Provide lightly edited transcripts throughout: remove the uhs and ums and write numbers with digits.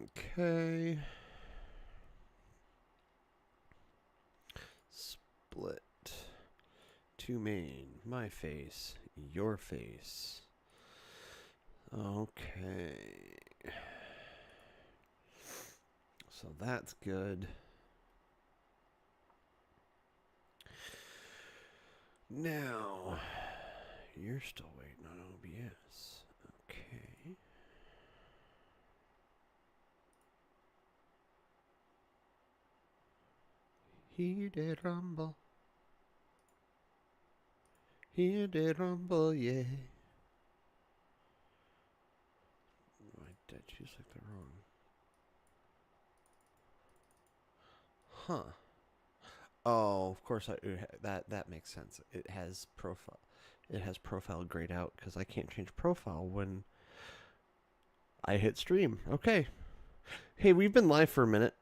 Okay. Split. To main. My face. Your face. Okay. So that's good. Now, you're still waiting on OBS. Okay. Hear the rumble. Hear the rumble, yeah. Why did I choose like the wrong? Huh. Oh, of course. That makes sense. It has profile. It has profile grayed out because I can't change profile when I hit stream. Okay. Hey, we've been live for a minute.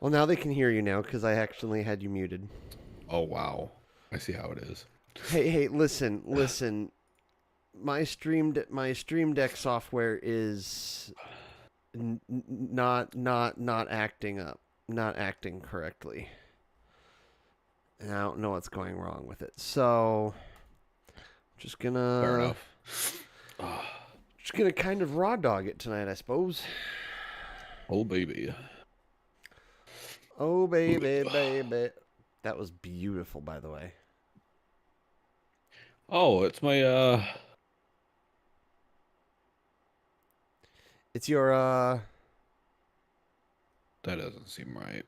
Well, now they can hear you now because I actually had you muted. Oh, wow. I see how it is. Hey, listen. My Stream Deck software is not acting up, not acting correctly. And I don't know what's going wrong with it. So, just Fair gonna enough. kind of raw dog it tonight, I suppose. Oh, baby. Oh baby. That was beautiful, by the way. Oh, it's my, It's your that doesn't seem right.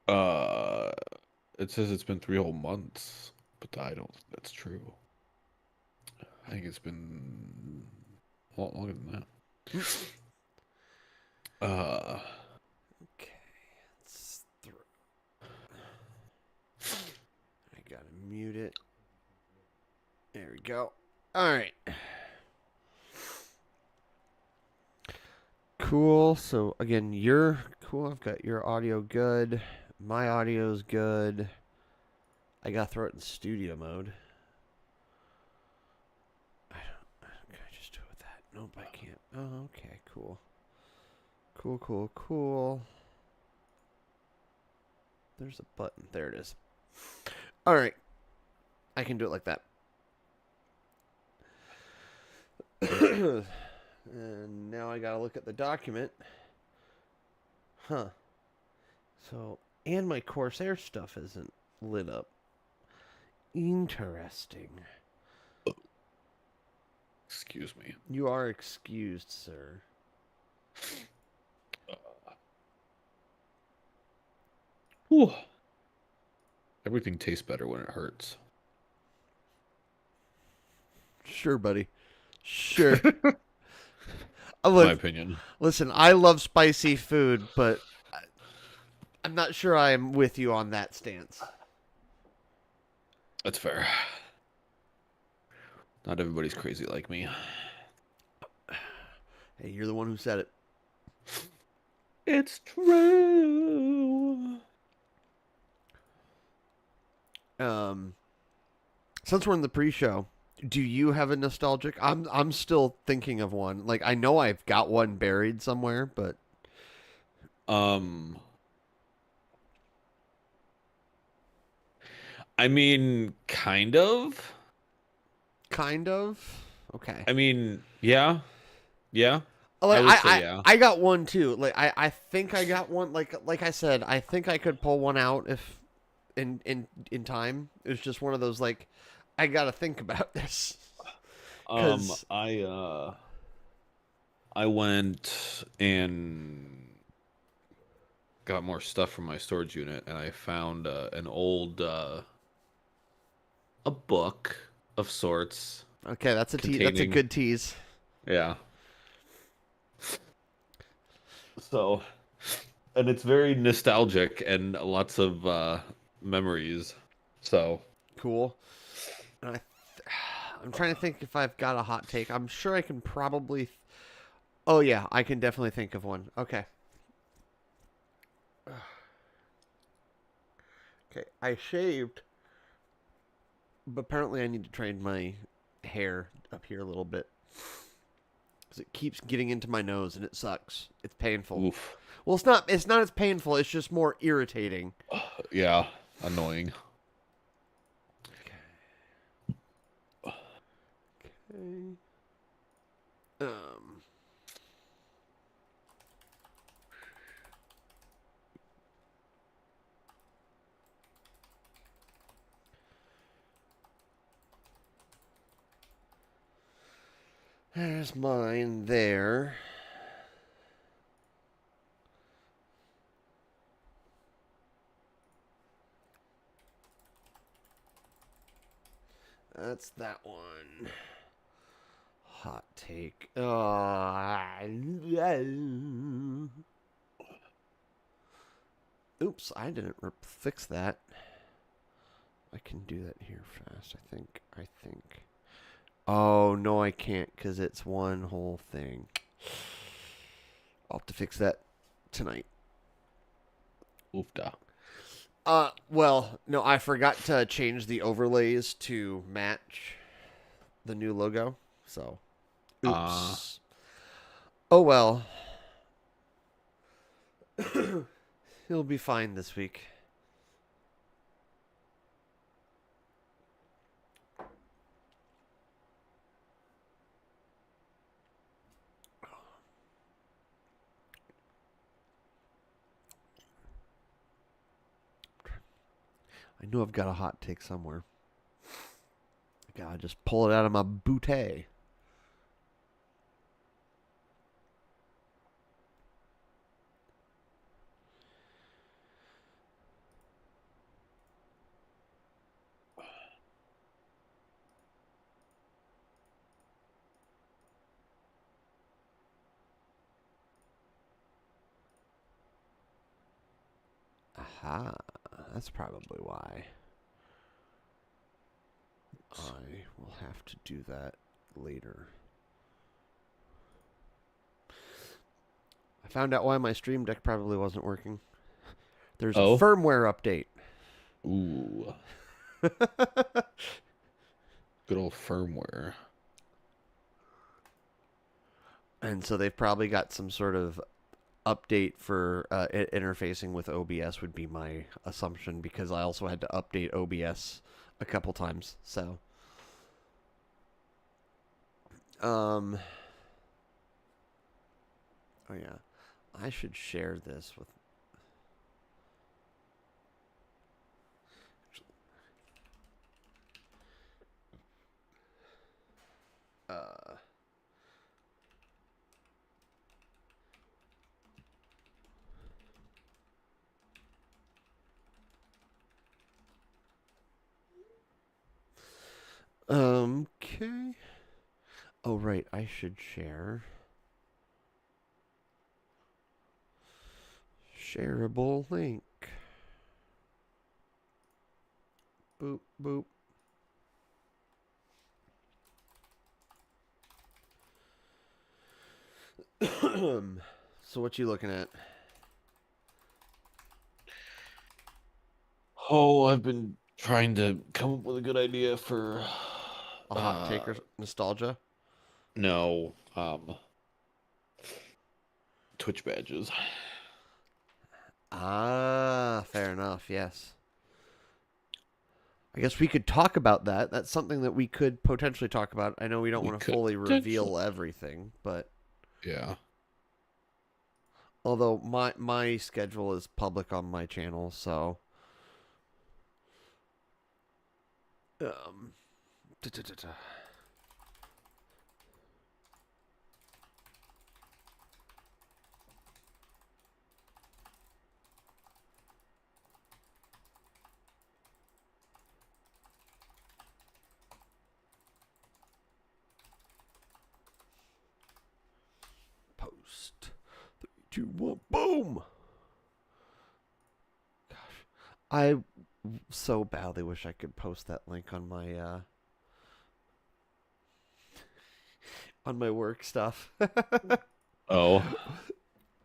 Uh, it says it's been 3 whole months, but I don't think that's true. I think it's been a lot longer than that. Okay, it's through. I gotta mute it. There we go. All right. Cool. So again, you're cool. I've got your audio good. My audio's good. I gotta throw it in studio mode. Can I just do it with that? Nope, I can't. Oh, okay, cool. Cool. There's a button. There it is. All right. I can do it like that. And now I gotta look at the document. Huh. So, and my Corsair stuff isn't lit up. Interesting. Excuse me. You are excused, sir. Whew. Everything tastes better when it hurts. Sure, buddy. Sure. My opinion. Listen, I love spicy food, but I'm not sure I'm with you on that stance. That's fair. Not everybody's crazy like me. Hey, you're the one who said it. It's true. Since we're in the pre-show, do you have a nostalgic? I'm still thinking of one. Like I know I've got one buried somewhere, but I mean, kind of. kind of. Okay. I mean, yeah. Yeah. I Like would say yeah. I got one too. Like I think I got one. Like I said, I think I could pull one out if in time. It was just one of those like I got to think about this. Cause I went and got more stuff from my storage unit, and I found an old a book of sorts. okay, that's a that's a Containing, good tease. yeah. So, and it's very nostalgic and lots of memories. So, Cool. And I'm trying to think if I've got a hot take. I'm sure I can probably. Oh yeah, I can definitely think of one. Okay. Okay, I shaved, but apparently I need to train my hair up here a little bit because it keeps getting into my nose and it sucks. It's painful. Oof. Well, it's not. It's not as painful. It's just more irritating. Yeah, annoying. Okay. Um. There's mine there. That's that one. Hot take. Oops, I didn't fix that. I can do that here fast, I think. Oh, no, I can't because it's one whole thing. I'll have to fix that tonight. Oofda. Well, no, I forgot to change the overlays to match the new logo. So, oops. Oh well. He'll be fine this week. I know I've got a hot take somewhere. I gotta just pull it out of my bootay. Aha. That's probably why. I will have to do that later. I found out why my Stream Deck probably wasn't working. There's a Oh. firmware update. Ooh. Good old firmware. And so they've probably got some sort of update for interfacing with OBS would be my assumption because I also had to update OBS a couple times. So, oh yeah, I should share this with. Uh, okay. Oh right, I should share. Shareable link. Boop boop. So what you looking at? Oh, I've been trying to come up with a good idea for A hot take or nostalgia? no, Twitch badges. Ah, fair enough. Yes. I guess we could talk about that. That's something that we could potentially talk about. I know we don't We want to could fully potentially. reveal everything, but Yeah. although my schedule is public on my channel, so um da, da, da, da. Post 3, 2, 1, boom. Gosh, I so badly wish I could post that link on my on my work stuff. Oh,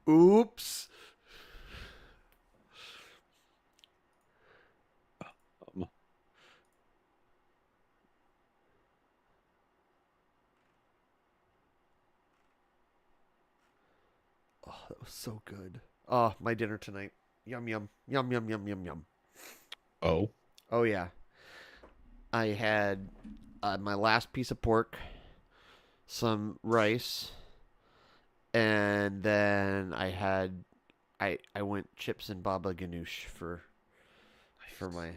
Oops. um, Oh, that was so good. Oh, my dinner tonight. Yum yum yum yum yum yum yum. oh, Oh yeah, I had my last piece of pork, some rice, and then I went chips and baba ganoush for my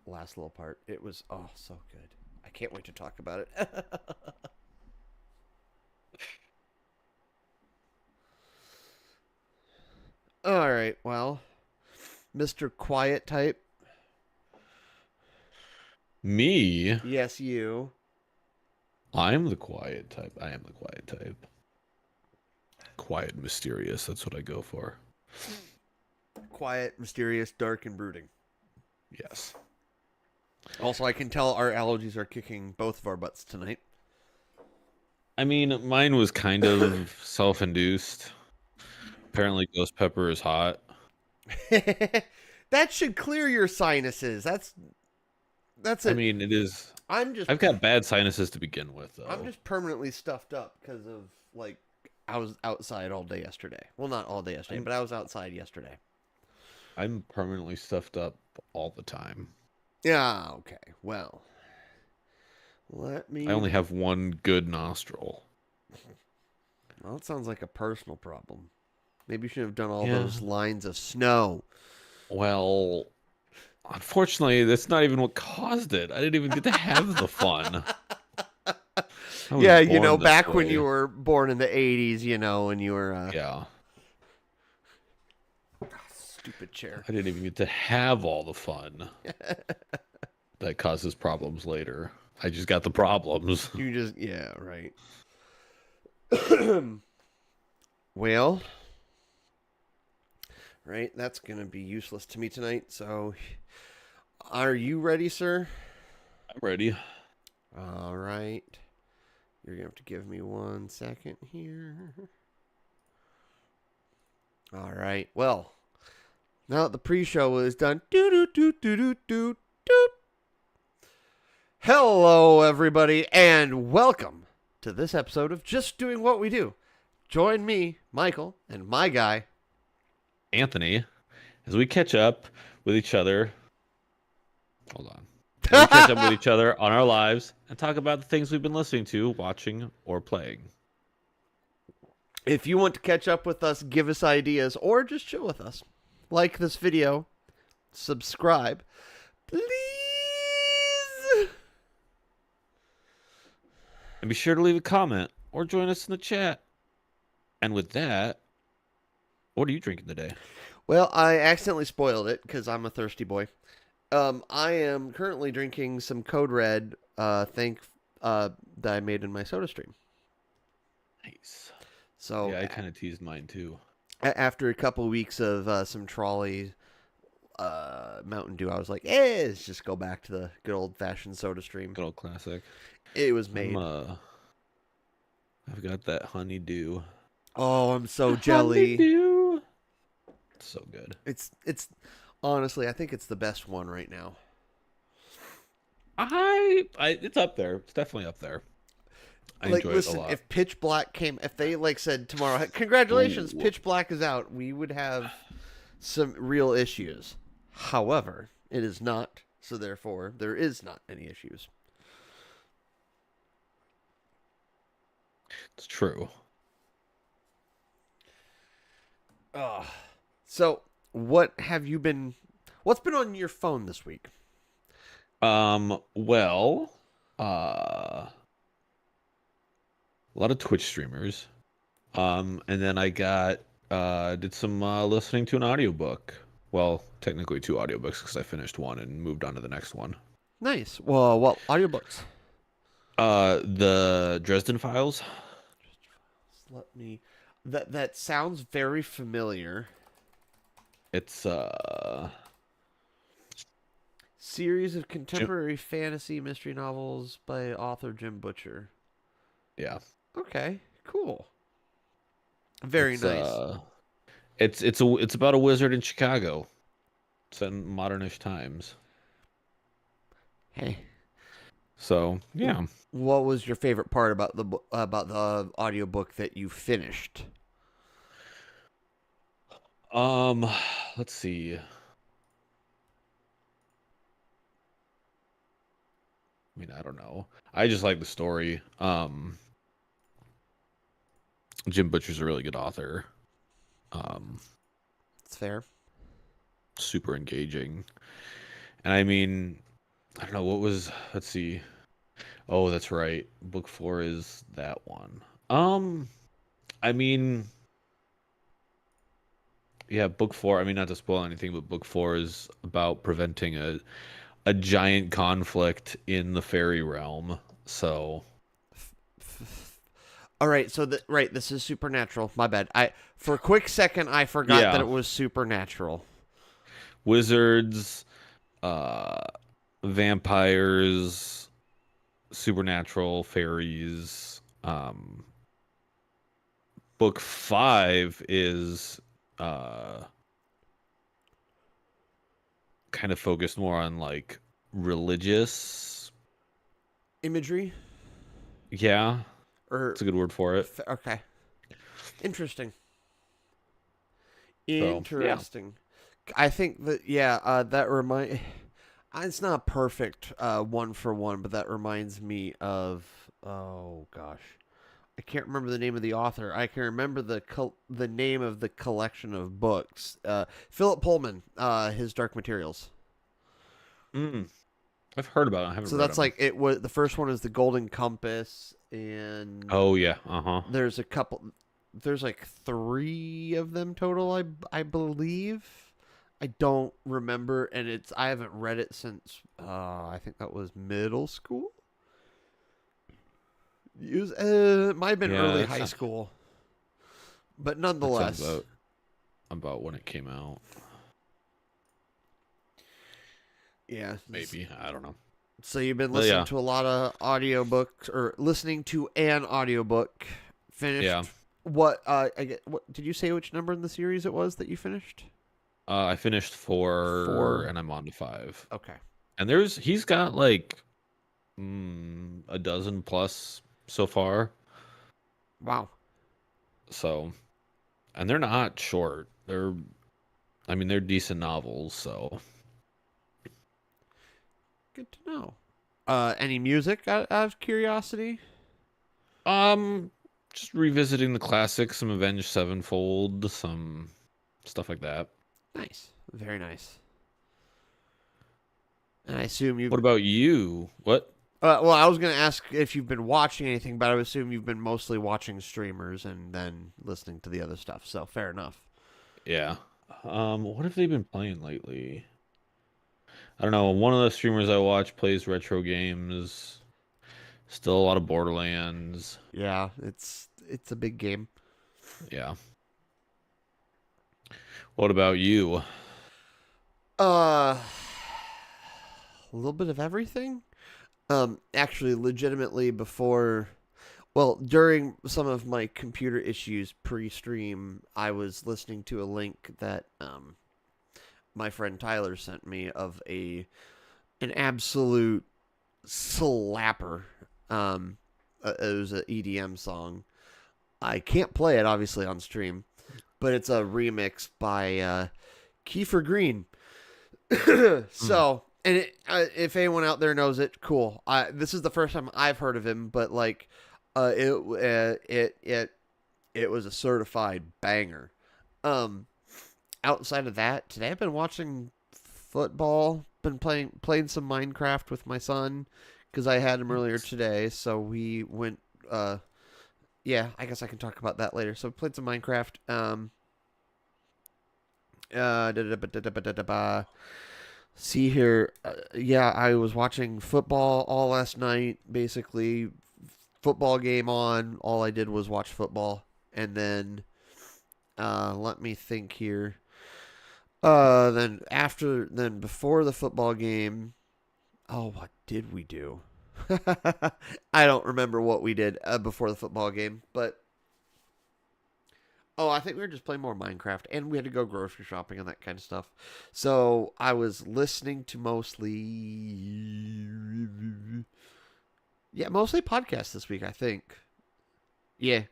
last little part. It was so good. I can't wait to talk about it. All right, well, Mr. Quiet type. me. Yes, you. I'm the quiet type. I am the quiet type. Quiet, and mysterious. That's what I go for. Quiet, mysterious, dark, and brooding. Yes. Also, I can tell our allergies are kicking both of our butts tonight. I mean, mine was kind of self-induced. Apparently, ghost pepper is hot. That should clear your sinuses. That's I it. mean, it is. I'm just I've got bad sinuses to begin with, I'm though. just permanently stuffed up because of like I was outside all day yesterday. Well, not all day yesterday, I'm but I was outside yesterday. I'm permanently stuffed up all the time. Yeah, okay. Well, let I me only have one good nostril. Well, it sounds like a personal problem. Maybe you should have done all Yeah. those lines of snow. Well, unfortunately, that's not even what caused it. I didn't even get to have the fun. I was Yeah, born this back when you way. were born in the 80s, and you were Yeah. stupid chair. I didn't even get to have all the fun that causes problems later. I just got the problems. You just yeah, right. Well, right, that's going to be useless to me tonight. So, are you ready, sir? I'm ready. All right. You're going to have to give me 1 second here. All right. Well, now that the pre-show is done, doo doo doo doo doo doo doo. Hello, everybody, and welcome to this episode of Just Doing What We Do. Join me, Michael, and my guy. Anthony, as we catch up with each other. Hold on. As we catch up with each other on our lives and talk about the things we've been listening to, watching, or playing. If you want to catch up with us, give us ideas, or just chill with us, like this video, subscribe, please. And be sure to leave a comment or join us in the chat. And with that, what are you drinking today? Well, I accidentally spoiled it because I'm a thirsty boy. I am currently drinking some Code Red, that I made in my Soda Stream. Nice. So Yeah, I kind of teased mine too. after a couple weeks of some trolley Mountain Dew, I was like, let's just go back to the good old fashioned Soda Stream. Good old classic. It was made. I've got that honeydew. Oh, I'm so jelly. Honeydew. It's so good. It's honestly, I think it's the best one right now. It's up there. It's definitely up there. I Like, enjoy it a listen, lot. if Pitch Black if they said tomorrow, congratulations, Ooh. Pitch Black is out, we would have some real issues. However, it is not, so therefore there is not any issues. It's true. So, what's been on your phone this week? Well, a lot of Twitch streamers. And then I did some listening to an audiobook. Well, technically two audiobooks because I finished one and moved on to the next one. Nice. Well, what audiobooks? The Dresden Files. Let me. That sounds very familiar. It's Series of contemporary fantasy mystery novels by author Jim Butcher. yeah. Okay, cool. Very It's nice. it's about a wizard in Chicago. Set in modernish times. Hey, So w- yeah. what was your favorite part about the audiobook that you finished? Um, let's see. I mean, I don't know. I just like the story. Jim Butcher's a really good author. Um, It's fair. Super engaging. And I mean, I don't know what was. Let's see. Oh, that's right. Book four is that one. I mean, yeah, book four. I mean, not to spoil anything, but book four is about preventing a giant conflict in the fairy realm. So All right, so right, this is supernatural. My bad. I for a quick second I forgot that yeah, it was supernatural. wizards, uh, vampires, supernatural fairies. Book five is uh kind of focused more on like religious. Imagery Yeah, or it's a good word for it. okay. Interesting. So yeah. Interesting. I think that yeah, that remind. It's not perfect one for one, but that reminds me of oh gosh, I can't remember the name of the author. I can remember the name of the collection of books. Philip Pullman, his Dark Materials. Mm, I've heard about it. I haven't So read that's them. like it was the first one is the Golden Compass, and Oh yeah. Uh-huh. there's a couple. There's like three of them total. I believe. I don't remember, and I haven't read it since I think that was middle school. It might have been Yeah, early high school, but that sounds nonetheless, about when it came out. yeah. Maybe. I don't know. So you've been But listening yeah. to a lot of audiobooks or listening to an audiobook. Yeah. Finished what? I get. What did you say? Which number in the series it was that you finished? I finished four Four. and I'm on to five. Okay. And he's got like a dozen plus so far. Wow. So, and they're not short. I mean, they're decent novels. So, Good to know. Any music out of curiosity? um, just revisiting the classics, some Avenged Sevenfold, some stuff like that. Nice. Very nice. And I assume you've. What about you? What? Well, I was going to ask if you've been watching anything, but I would assume you've been mostly watching streamers and then listening to the other stuff. So fair enough. Yeah. What have they been playing lately? I don't know. One of the streamers I watch plays retro games. Still a lot of Borderlands. Yeah, it's a big game. Yeah. What about you? A little bit of everything. Actually, legitimately, during some of my computer issues pre-stream, I was listening to a link that my friend Tyler sent me of an absolute slapper. It was an EDM song. I can't play it obviously on stream, but it's a remix by Kiefer Green. Mm. So, and if anyone out there knows it, cool. This is the first time I've heard of him, but like, it was a certified banger. Um, Outside of that, today I've been watching football. Been playing some Minecraft with my son because I had him earlier today. So we went. Yeah, I guess I can talk about that later. So we played some Minecraft. See here. Yeah, I was watching football all last night. Basically, football game on. All I did was watch football, and then let me think here. Then before the football game. Oh, what did we do? I don't remember what we did before the football game, but I think we were just playing more Minecraft, and we had to go grocery shopping and that kind of stuff. So I was listening to mostly podcasts this week. I think, yeah,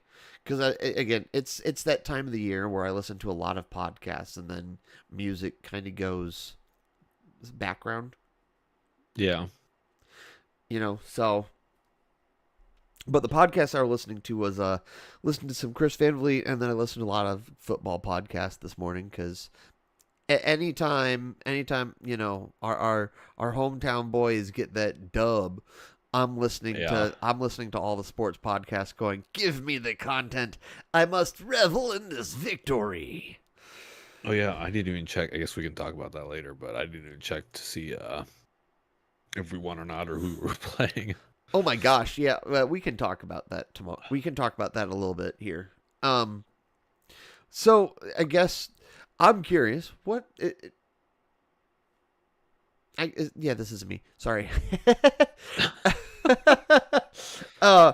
because again, it's that time of the year where I listen to a lot of podcasts, and then music kind of goes background, Yeah. So. But the podcast I was listening to was listening to some Chris Van Vliet, and then I listened to a lot of football podcasts this morning because anytime our hometown boys get that dub, Yeah. I'm listening to all the sports podcasts, going, "Give me the content! I must revel in this victory." Oh yeah, I didn't even check. I guess we can talk about that later, but I didn't even check to see if we won or not or who we were playing. Oh my gosh, yeah, we can talk about that tomorrow. We can talk about that a little bit here. So I guess I'm curious. Yeah, this is me. Sorry. uh,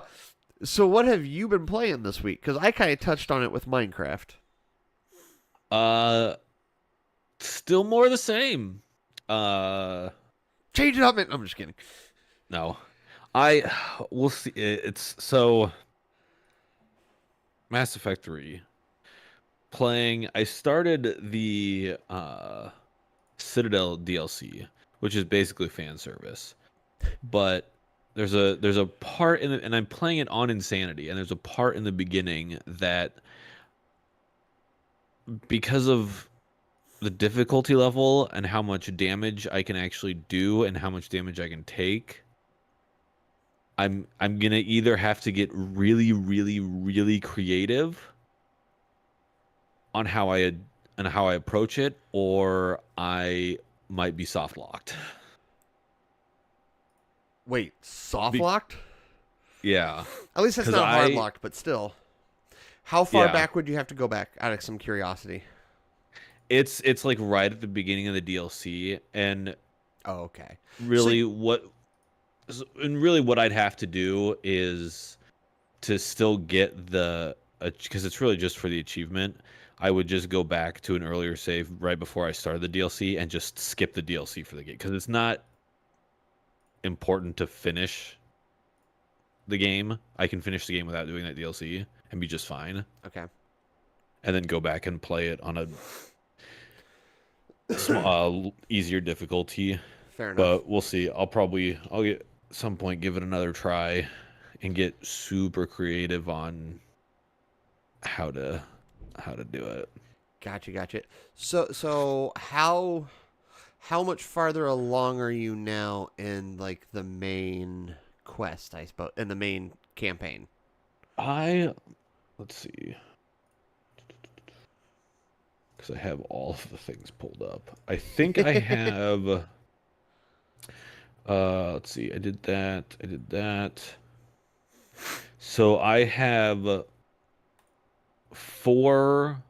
so what have you been playing this week? Because I kind of touched on it with Minecraft. Uh, Still more the same. Uh, Change it up, man. I'm just kidding. no, I we'll see. It's so Mass Effect 3 playing. I started the Citadel DLC, which is basically fan service, but there's a part in it, and I'm playing it on Insanity, and there's a part in the beginning that because of the difficulty level and how much damage I can actually do and how much damage I can take, I'm gonna either have to get really, really, really creative on how I approach it, or I might be soft locked. Wait, soft Be- locked? yeah, At least that's because not hard locked, but still. How far yeah, back would you have to go back? Out of some curiosity. it's like right at the beginning of the DLC, and Oh, okay. So, really what I'd have to do is to still get because it's really just for the achievement. I would just go back to an earlier save right before I started the DLC and just skip the DLC for the game because it's not important to finish the game. I can finish the game without doing that DLC and be just fine, okay. and then go back and play it on a easier difficulty. Fair enough. But we'll see. I'll get some point give it another try and get super creative on how to do it. Gotcha. So how much farther along are you now in like the main quest, I suppose, in the main campaign? Let's see, because I have all of the things pulled up. I think I have. Let's see. I did that. So I have 4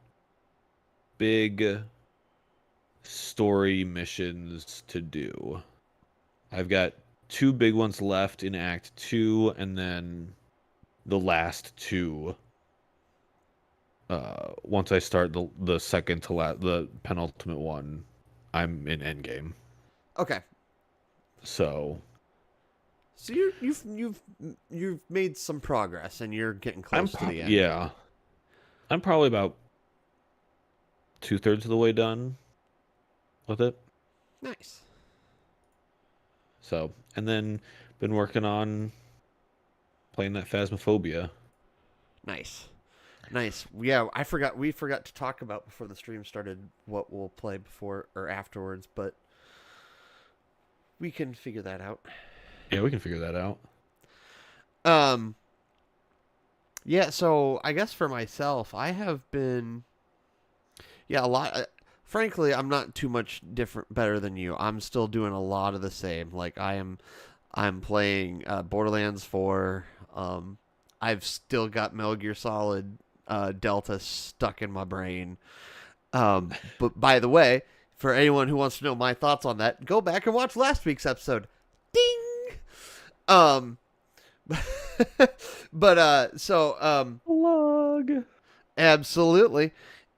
big story missions to do. I've got 2 big ones left in Act 2, and then the last 2. Once I start the second to the penultimate one, I'm in Endgame. Okay. So So you've made some progress and you're getting close to the end. yeah, I'm probably about 2/3 of the way done with it. Nice. So, and then been working on playing that Phasmophobia. Nice. Nice. Yeah, we forgot to talk about before the stream started what we'll play before or afterwards, but we can figure that out. Yeah, we can figure that out. Um yeah, so I guess for myself, I have been a lot frankly, I'm not too much better than you. I'm still doing a lot of the same. Like I'm playing Borderlands 4. I've still got Metal Gear Solid Delta stuck in my brain. But by the way, for anyone who wants to know my thoughts on that, go back and watch last week's episode. Ding! Um, but Plug. absolutely.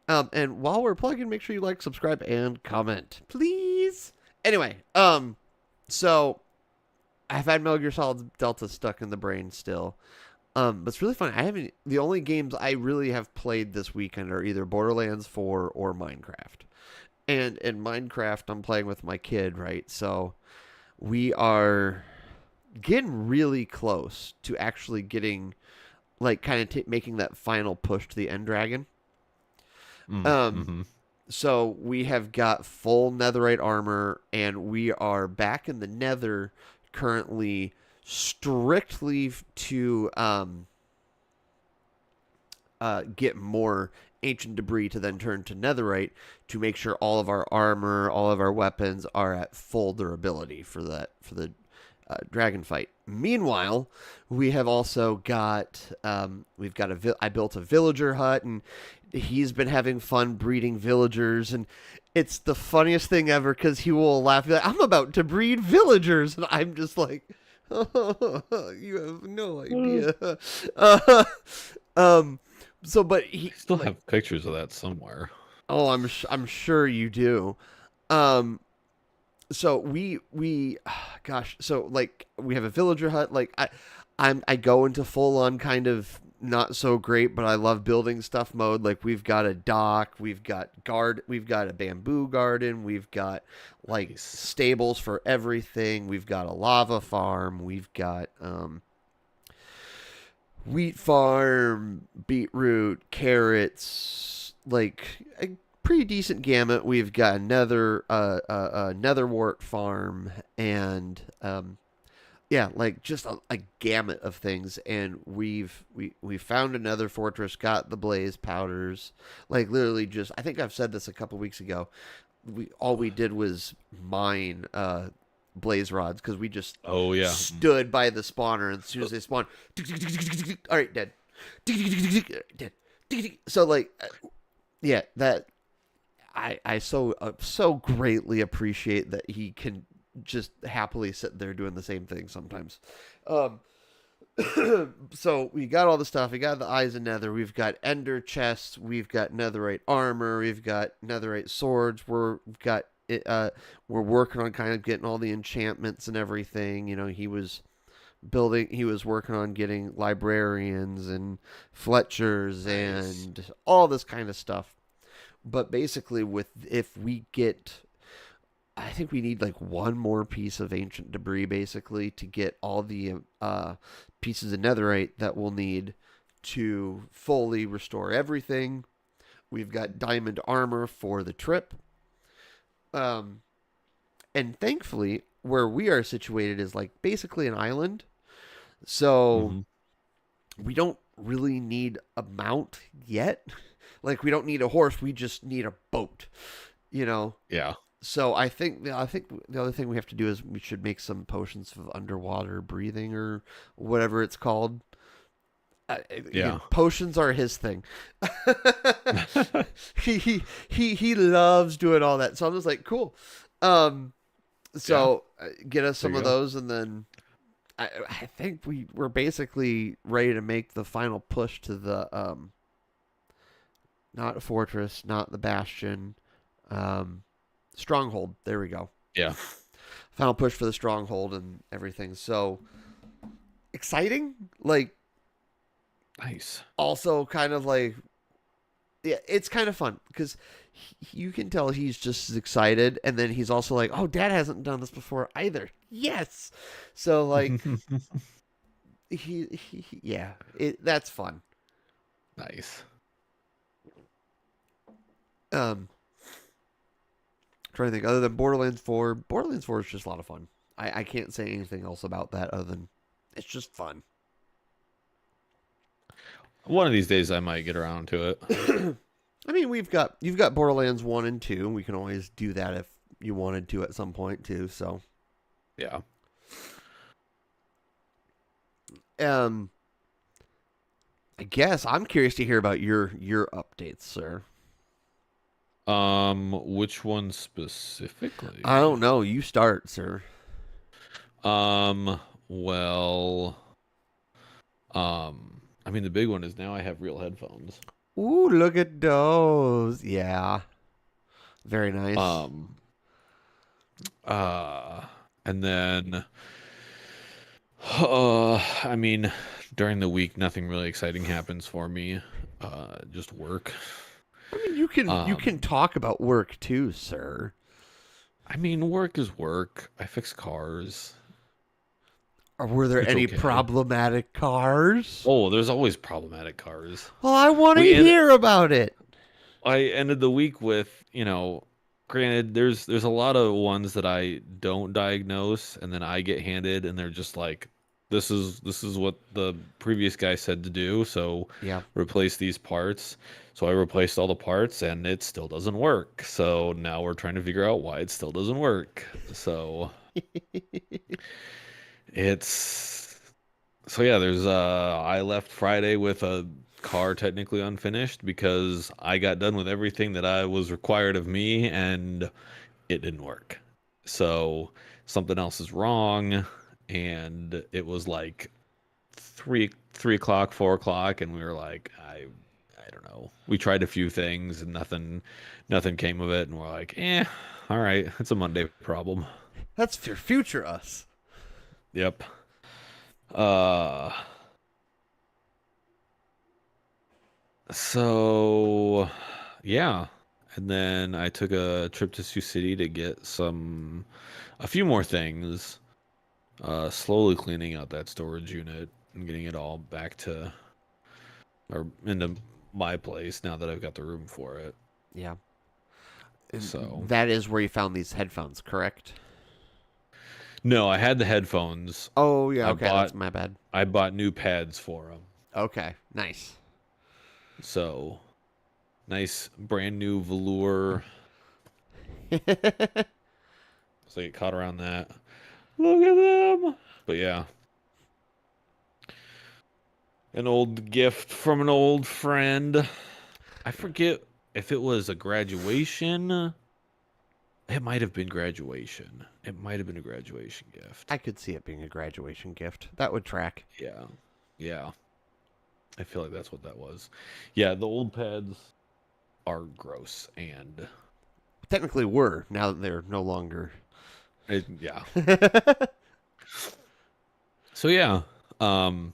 And while we're plugging, make sure you like, subscribe, and comment, please. Anyway, so I've had Metal Gear Solid Delta stuck in the brain still. But it's really fun. I haven't. The only games I really have played this weekend are either Borderlands 4 or Minecraft. And in Minecraft, I'm playing with my kid, right? So we are getting really close to actually getting like kind of making that final push to the end dragon. Um, Mm-hmm. so we have got full netherite armor, and we are back in the nether currently, strictly to get more ancient debris to then turn to netherite to make sure all of our armor, all of our weapons are at full durability for the dragon fight. Meanwhile, we have also got we've got I built a villager hut, and he's been having fun breeding villagers, and it's the funniest thing ever because he will laugh like, I'm about to breed villagers, and I'm just like, oh, you have no idea. uh, um so but I he still like, have pictures of that somewhere. oh, I'm sure you do. um so we gosh, so like we have a villager hut. Like I go into full on kind of not so great, but I love building stuff mode. Like we've got a dock, we've got a bamboo garden, we've got like Nice. stables for everything, we've got a lava farm, we've got wheat farm, beetroot, carrots, like a pretty decent gamut. We've got another netherwort farm, and yeah, like just a gamut of things. And we found another fortress, got the blaze powders, like literally just. I think I've said this a couple weeks ago. We all we did was mine blaze rods because we just Oh yeah. stood by the spawner, and as soon as they spawn, all right, dead, dead. So like, yeah, that I so greatly appreciate that he can just happily sit there doing the same thing sometimes. Um, so we got all the stuff. We got the eyes of nether. We've got ender chests. We've got netherite armor. We've got netherite swords. We've got it. We're working on kind of getting all the enchantments and everything. You know, he was building. He was working on getting librarians and Fletchers Nice. and all this kind of stuff. But basically, with if we get I think we need like one more piece of ancient debris basically to get all the pieces of netherite that we'll need to fully restore everything. We've got diamond armor for the trip. Um, and thankfully, where we are situated is like basically an island. So Mm-hmm. we don't really need a mount yet. Like we don't need a horse, we just need a boat, you know. Yeah. So I think the other thing we have to do is we should make some potions of underwater breathing or whatever it's called. Yeah. Again, potions are his thing. He loves doing all that. So I'm just like, cool. Um, Yeah. so get us There some you of go. those, and then I think we're basically ready to make the final push to the not fortress, not the bastion, um, stronghold. There we go. Yeah. Final push for the stronghold and everything. So exciting, like Nice. also kind of like yeah, it's kind of fun because you can tell he's just as excited, and then he's also like, "Oh, Dad hasn't done this before either." Yes, so like yeah, that's fun. Nice. Um, trying to think other than Borderlands 4. Borderlands 4 is just a lot of fun. I can't say anything else about that other than it's just fun. One of these days I might get around to it. I mean, you've got Borderlands 1 and 2. We can always do that if you wanted to at some point too. So, Yeah. um, I guess I'm curious to hear about your updates, sir. Which one specifically? I don't know. You start, sir. Um, Well, I mean, the big one is now I have real headphones. Ooh, look at those. Yeah. Very nice. Um, uh, and then, I mean, during the week, nothing really exciting happens for me. Just work. I mean, you can Um, talk about work too, sir. I mean, work is work. I fix cars. Or were there It's any okay. problematic cars? Oh, there's always problematic cars. Well, I want to We end hear about it. I ended the week with, granted, there's a lot of ones that I don't diagnose and then I get handed and they're just like, this is what the previous guy said to do, so Yeah. replace these parts. So I replaced all the parts and it still doesn't work. So now we're trying to figure out why it still doesn't work. So it's so yeah, there's I left Friday with a car technically unfinished because I got done with everything that I was required of me and it didn't work. So something else is wrong and it was like three o'clock, 4 o'clock, and we were like, I don't know. We tried a few things and nothing came of it, and we're like, all right, it's a Monday problem. That's for future us. Yep. Uh So, yeah. And then I took a trip to Sioux City to get a few more things, slowly cleaning out that storage unit and getting it all back to, or into my place now that I've got the room for it. Yeah. And So, that is where you found these headphones, correct? no, I had the headphones. Oh, yeah. I Okay. That's bought, my bad. I bought new pads for them. Okay. Nice. So, nice brand new velour. So I get caught around that. Look at them. But yeah, an old gift from an old friend. I forget if it was a graduation. It might have been graduation. It might have been a graduation gift. I could see it being a graduation gift. That would track. Yeah. Yeah. I feel like that's what that was. Yeah, the old pads are gross and Technically were, now that they're no longer. yeah. So yeah. Um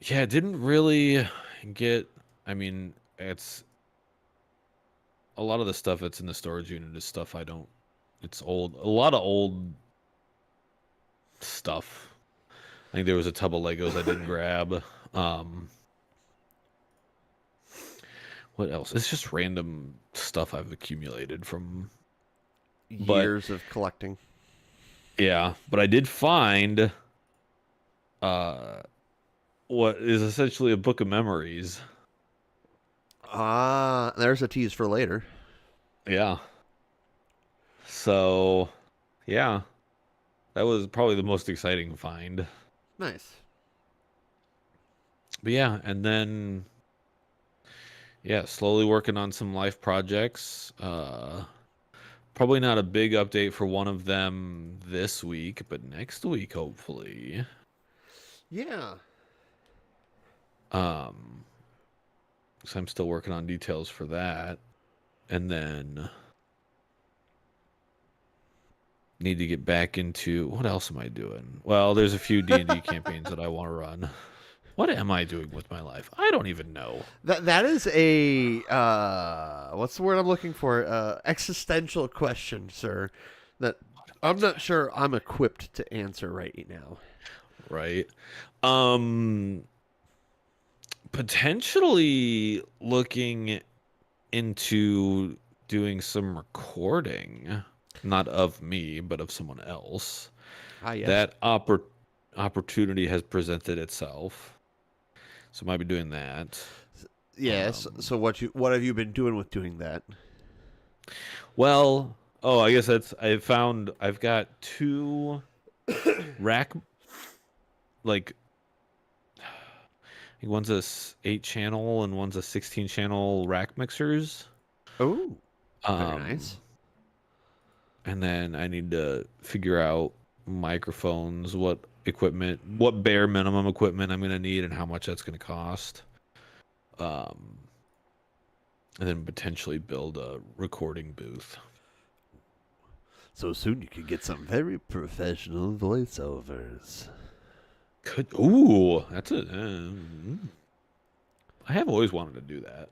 yeah, it didn't really get I mean, it's a lot of the stuff that's in the storage unit is stuff I don't. It's old. A lot of old stuff. I think there was a tub of Legos I didn't grab. Um, what else? It's just random stuff I've accumulated from. But Years of collecting. yeah, but I did find uh what is essentially a book of memories. Ah, there's a tease for later. Yeah. So, yeah, that was probably the most exciting find. Nice. But yeah, and then yeah, slowly working on some life projects. Probably not a big update for one of them this week, but next week, hopefully. Yeah. Um, so I'm still working on details for that. And then need to get back into what else am I doing? Well, there's a few D&D campaigns that I want to run. What am I doing with my life? I don't even know. That is a what's the word I'm looking for? Existential question, sir. That I'm not sure I'm equipped to answer right now. Right? Um, Potentially looking into doing some recording, not of me, but of someone else. Ah, yes. That opportunity has presented itself, so I might be doing that. Yes. Um, So what have you been doing with doing that? well, oh, I guess I've got two rack like I think one's a 8 channel and one's a 16 channel rack mixers. Oh, very Um, nice. and then I need to figure out microphones, what equipment, what bare minimum equipment I'm going to need, and how much that's going to cost. And then potentially build a recording booth. So soon you could get some very professional voiceovers. Ooh, that's a. I have always wanted to do that.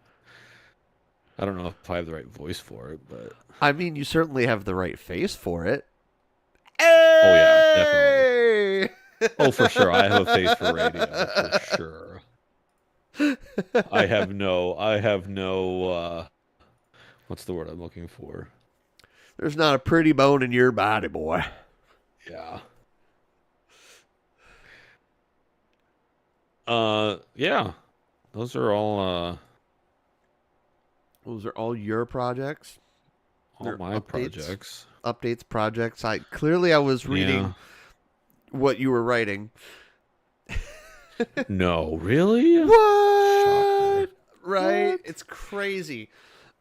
I don't know if I have the right voice for it, but I mean, you certainly have the right face for it. oh yeah, Hey! definitely. Oh, for sure. I have a face for radio, for sure. I have no what's the word I'm looking for? There's not a pretty bone in your body, boy. Yeah. Yeah. Those are all Those are all your projects. all my projects. Updates, projects. I was reading Yeah. what you were writing. No, really? What? Right? What? It's crazy.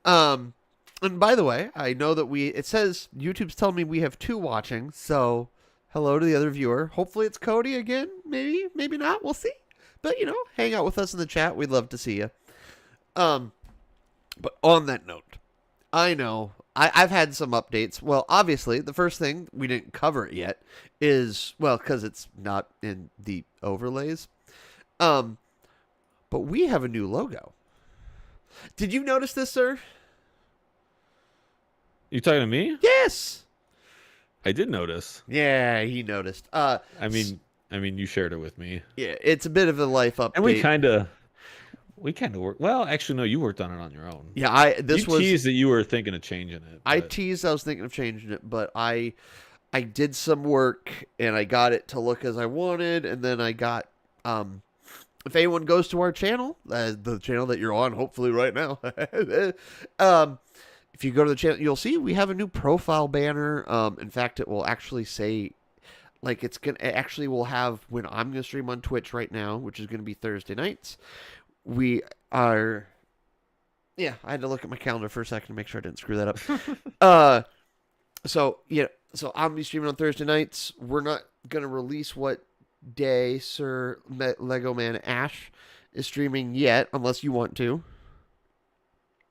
And by the way, I know that it says YouTube's telling me we have 2 watching, so hello to the other viewer. Hopefully it's Cody again. Maybe not. We'll see. But hang out with us in the chat. We'd love to see you. But on that note, I know I've had some updates. Well, obviously, the first thing, we didn't cover it yet, is, well, because it's not in the overlays. But we have a new logo. Did you notice this, sir? You talking to me? Yes. I did notice. Yeah, he noticed. I mean, you shared it with me. Yeah, it's a bit of a life update. And we kind of worked. Well, actually, no, you worked on it on your own. Yeah, you teased that you were thinking of changing it. I teased I was thinking of changing it, but I did some work and I got it to look as I wanted, and then I got if anyone goes to our channel, the channel that you're on, hopefully right now, if you go to the channel, you'll see we have a new profile banner. In fact, it will actually say, like, it actually will have when I'm going to stream on Twitch right now, which is going to be Thursday nights. We are, yeah, I had to look at my calendar for a second to make sure I didn't screw that up. So I'm going to be streaming on Thursday nights. We're not going to release what day Sir Lego Man Ash is streaming yet, unless you want to.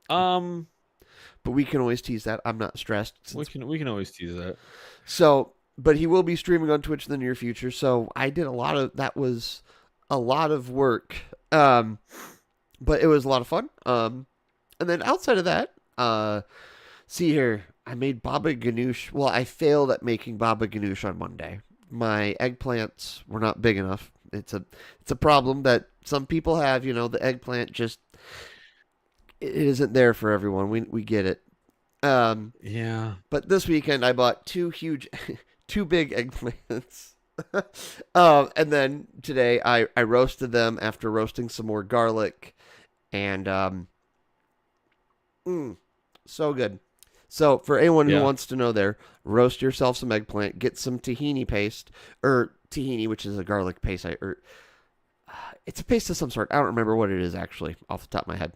But we can always tease that. I'm not stressed. We can always tease that. So, but he will be streaming on Twitch in the near future. So I did that was a lot of work. But it was a lot of fun. And then outside of that, see here, I made baba ganoush. Well, I failed at making baba ganoush on Monday. My eggplants were not big enough. It's a problem that some people have. The eggplant just, it isn't there for everyone. We get it. Yeah. But this weekend I bought 2 big eggplants. And then today I roasted them after roasting some more garlic, and so good. So for anyone who wants to know, roast yourself some eggplant, get some tahini paste, or tahini, which is a garlic paste, it's a paste of some sort. I don't remember what it is actually off the top of my head.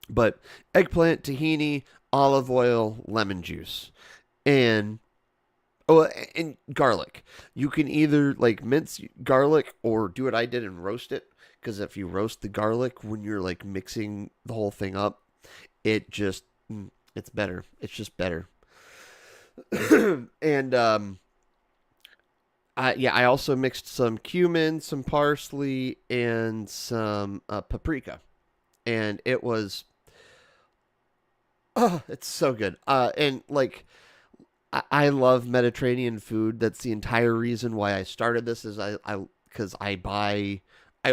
But eggplant, tahini, olive oil, lemon juice, and garlic. You can either like mince garlic or do what I did and roast it. Because if you roast the garlic when you're like mixing the whole thing up, it's better. It's just better. And I also mixed some cumin, some parsley, and some paprika, and it was. Oh, it's so good. And like, I love Mediterranean food. That's the entire reason why I started this. Is because I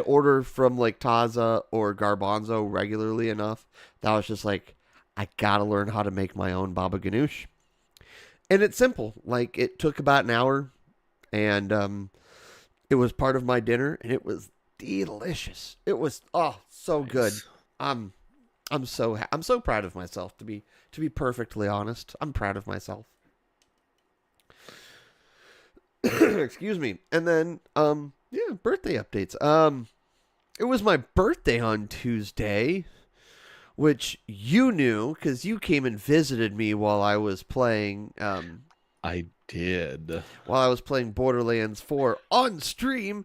order from like Taza or Garbanzo regularly enough that I was just like, I gotta learn how to make my own baba ganoush. And it's simple. Like, it took about an hour, and it was part of my dinner, and it was delicious. It was so good. I'm so proud of myself, to be perfectly honest. I'm proud of myself. Excuse me. And then birthday updates. It was my birthday on Tuesday, which you knew because you came and visited me while I was playing. I did. while I was playing Borderlands 4 on stream.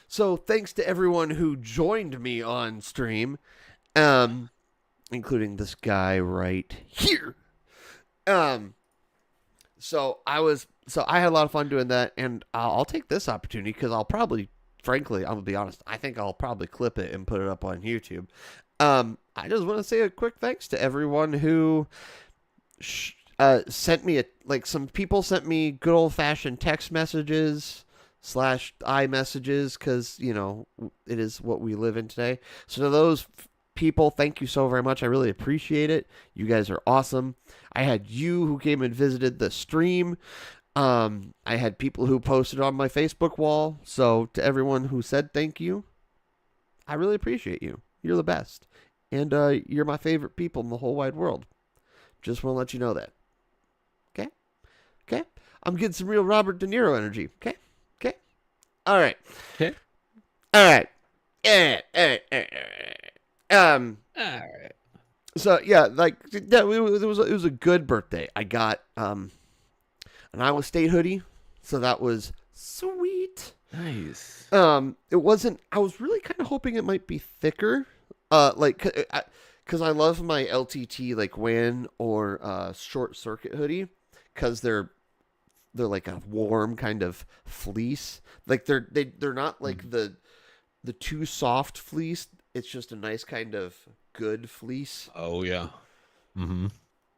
So thanks to everyone who joined me on stream, including this guy right here. Um, so I had a lot of fun doing that, and I'll take this opportunity because I'll probably, frankly, I'm gonna be honest, I think I'll probably clip it and put it up on YouTube. I just want to say a quick thanks to everyone who sent me some people sent me good old fashioned text messages / iMessages because it is what we live in today. So to those people, thank you so very much. I really appreciate it. You guys are awesome. I had you who came and visited the stream. I had people who posted on my Facebook wall. So to everyone who said thank you, I really appreciate you. You're the best. And you're my favorite people in the whole wide world. Just want to let you know that. Okay? Okay? I'm getting some real Robert De Niro energy. Okay? Okay? All right. Okay. All right. All right. So yeah, it was a good birthday. I got an Iowa State hoodie, so that was sweet. Nice. It wasn't. I was really kind of hoping it might be thicker. Because I love my LTT WAN or short circuit hoodie, because they're like a warm kind of fleece. Like they're not like the too soft fleece. It's just a nice kind of good fleece. Oh yeah. Mm-hmm.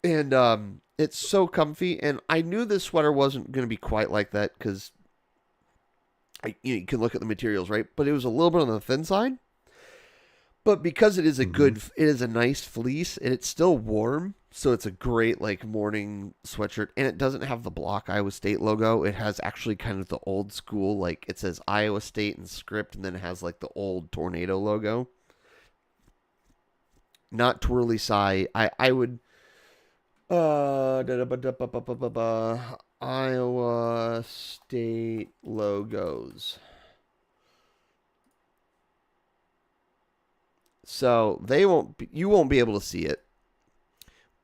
And it's so comfy. And I knew this sweater wasn't going to be quite like that because you can look at the materials, right? But it was a little bit on the thin side. But because it is a it is a nice fleece, and it's still warm, so it's a great morning sweatshirt. And it doesn't have the block Iowa State logo. It has actually kind of the old school, it says Iowa State in script, and then it has the old tornado logo. Not twirly sigh. I would Iowa State logos. So you won't be able to see it,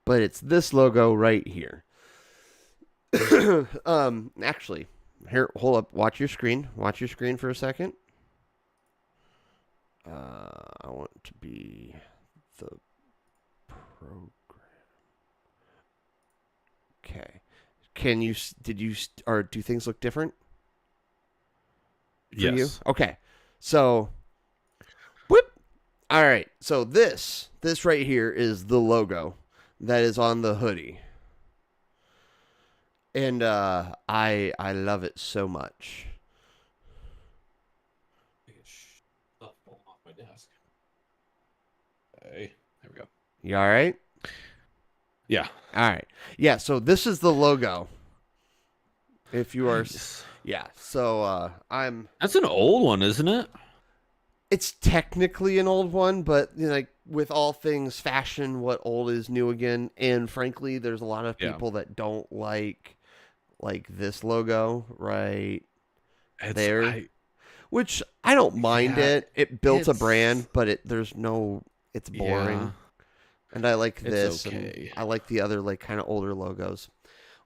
but it's this logo right here. Actually, here, hold up, watch your screen for a second. I want it to be the program. Okay. Do things look different for you? Okay. So, whoop. All right. So this right here is the logo that is on the hoodie. And I love it so much. Stuff falling off my desk. Okay, there we go. You all right? Yeah. All right. Yeah, so this is the logo. If you are Nice. Yeah. So That's an old one, isn't it? It's technically an old one, but with all things fashion, what old is new again. And frankly, there's a lot of people that don't like this logo right there, which I don't mind it. It built a brand, but it's boring. Yeah. And I like this, and I like the other kind of older logos.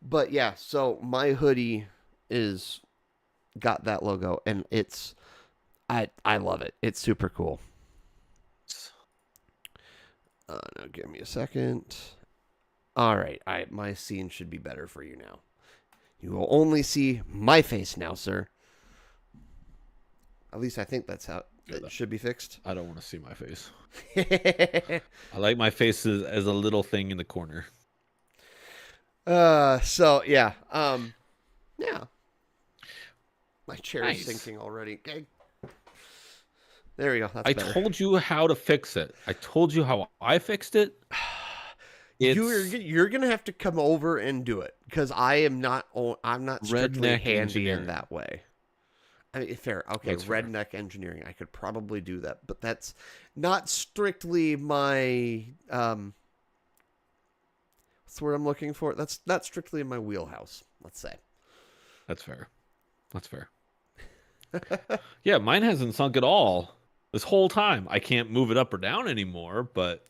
But yeah, so my hoodie got that logo, and I love it. It's super cool. Now give me a second. All right, my scene should be better for you now. You will only see my face now, sir. At least I think that's how it should be fixed. I don't want to see my face. I like my face as a little thing in the corner. So yeah. Yeah. My chair is sinking already. Okay. There we go. That's better. Told you how to fix it. I told you how I fixed it. You're gonna have to come over and do it because I'm not strictly handy in that way. I mean, fair. Okay, that's redneck fair. Engineering. I could probably do that, but that's not strictly my what's the word I'm looking for? That's not strictly in my wheelhouse. Let's say. That's fair. That's fair. Yeah, mine hasn't sunk at all this whole time. I can't move it up or down anymore, but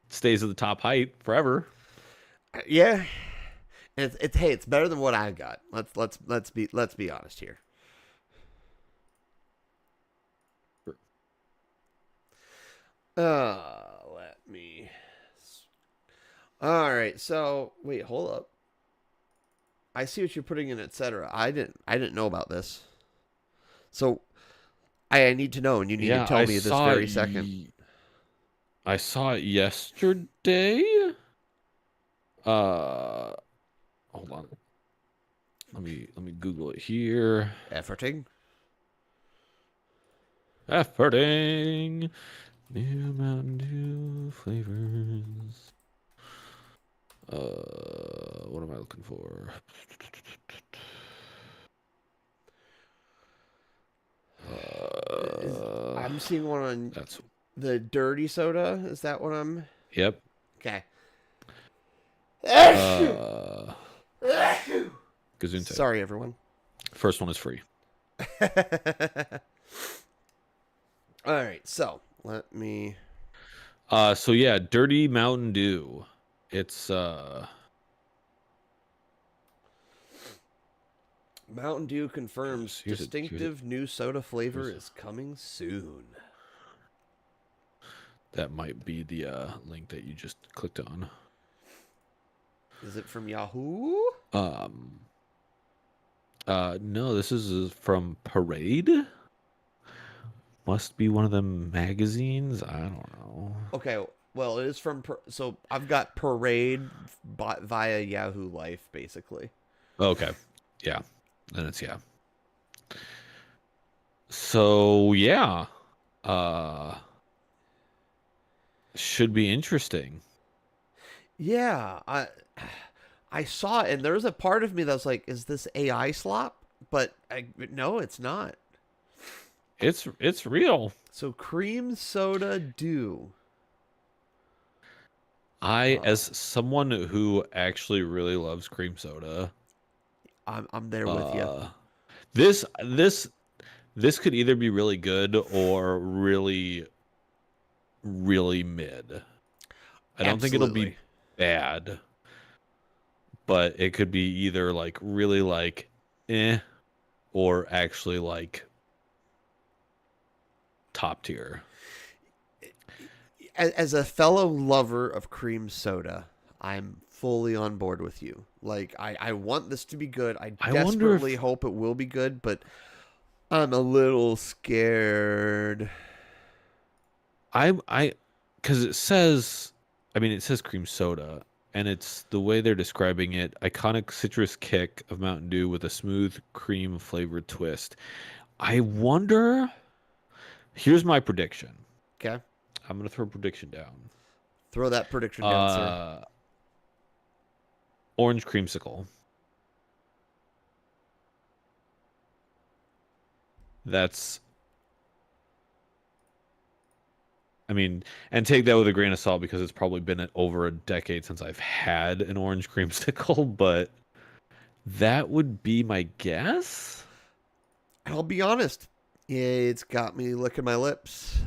it stays at the top height forever. Yeah. And it's hey, it's better than what I got. Let's be honest here. Let me. All right. So wait, hold up. I see what you're putting in, etc. I didn't know about this. So I need to know, and you need to Yeah, tell me this very second. I saw it yesterday. Uh, hold on. Let me Google it here. Efforting. Efforting. New Mountain Dew flavors. What am I looking for? I'm seeing one on That's the dirty soda. Is that what I'm? yep. Okay. Uh, Gesundheit. Sorry, everyone. First one is free. All right, so let me. So yeah, Dirty Mountain Dew. It's Mountain Dew confirms here's distinctive new soda flavor is coming soon. that might be the link that you just clicked on. Is it from Yahoo? Um, no, this is from Parade. Must be one of them magazines. I don't know. Okay, well, it is from. So I've got Parade via Yahoo Life, basically. Okay, yeah, then it's yeah. So yeah, uh, should be interesting. Yeah, I saw it, and there was a part of me that was like, "Is this AI slop?" But no, it's not. It's real. So cream soda dew. As someone who actually really loves cream soda, I'm there with you. uh, this this this could either be really good or really mid. I don't think it'll be Absolutely. bad, but it could be either like really like eh or actually like top tier. As a fellow lover of cream soda, I'm fully on board with you. Like I want this to be good. I I wonder desperately if hope it will be good, but I'm a little scared. I because it says, I mean, it says cream soda, and it's the way they're describing it: iconic citrus kick of Mountain Dew with a smooth cream flavored twist. I wonder. Here's my prediction. Okay, I'm gonna throw a prediction down. throw that prediction down, sir. Uh, Orange creamsicle. That's, I mean, and take that with a grain of salt because it's probably been over a decade since I've had an orange creamsicle, but that would be my guess. I'll be honest. It's got me licking my lips.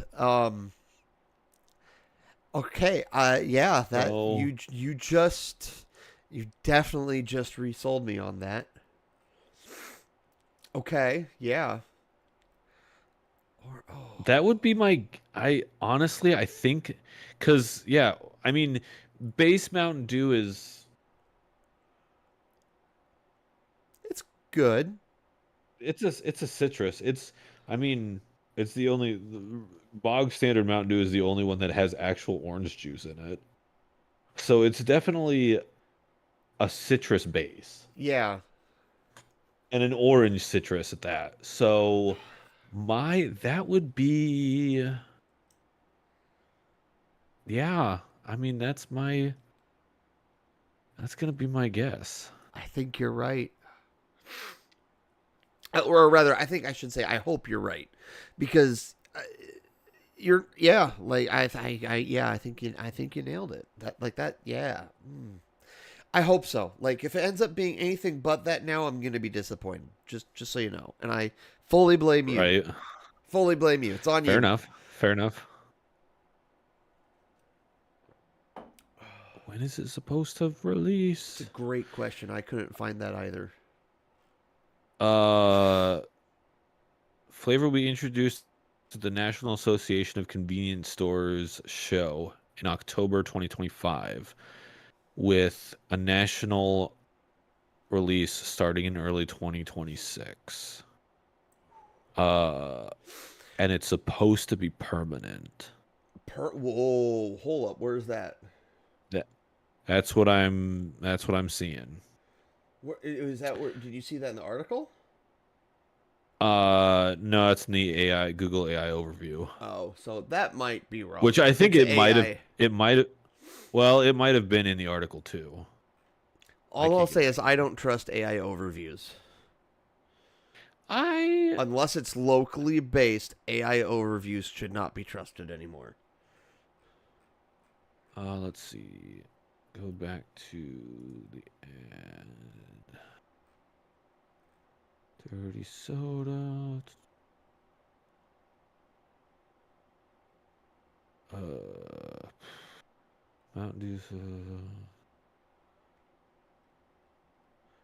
Okay. Yeah. That So you definitely just resold me on that. Okay. Yeah. Or oh, that would be my, I honestly, I think, because, yeah, I mean, base Mountain Dew is, it's good. it's a citrus. I mean, it's the bog standard Mountain Dew is the only one that has actual orange juice in it. So it's definitely a citrus base Yeah. and an orange citrus at that. So that would be, yeah. I mean, that's gonna be my guess. I think you're right. Or rather, I think I should say I hope you're right, because you're yeah. Like yeah. I think you nailed it. That like that. Yeah. I hope so. Like if it ends up being anything but that, now I'm gonna be disappointed. Just so you know, and I fully blame you. Right. Fully blame you. It's on Fair you. enough. Fair enough. When is it supposed to It's a release? great question. I couldn't find that either. Uh, Flavor will be introduced to the National Association of Convenience Stores show in October 2025 with a national release starting in early 2026. Uh, and it's supposed to be permanent. Whoa, hold up. Where's that? That that's what I'm seeing. Where, is that where? Did you see that in the article? No, it's in the AI Google AI overview, Oh, so that might be wrong which then. I If think it's AI, it might have been in the article too. I all I'll can't say is guarantee I that. don't trust AI overviews. I Unless it's locally based, AI overviews should not be trusted anymore. let's see. Go back to the ad. Dirty soda. Uh, Mountain Dew soda.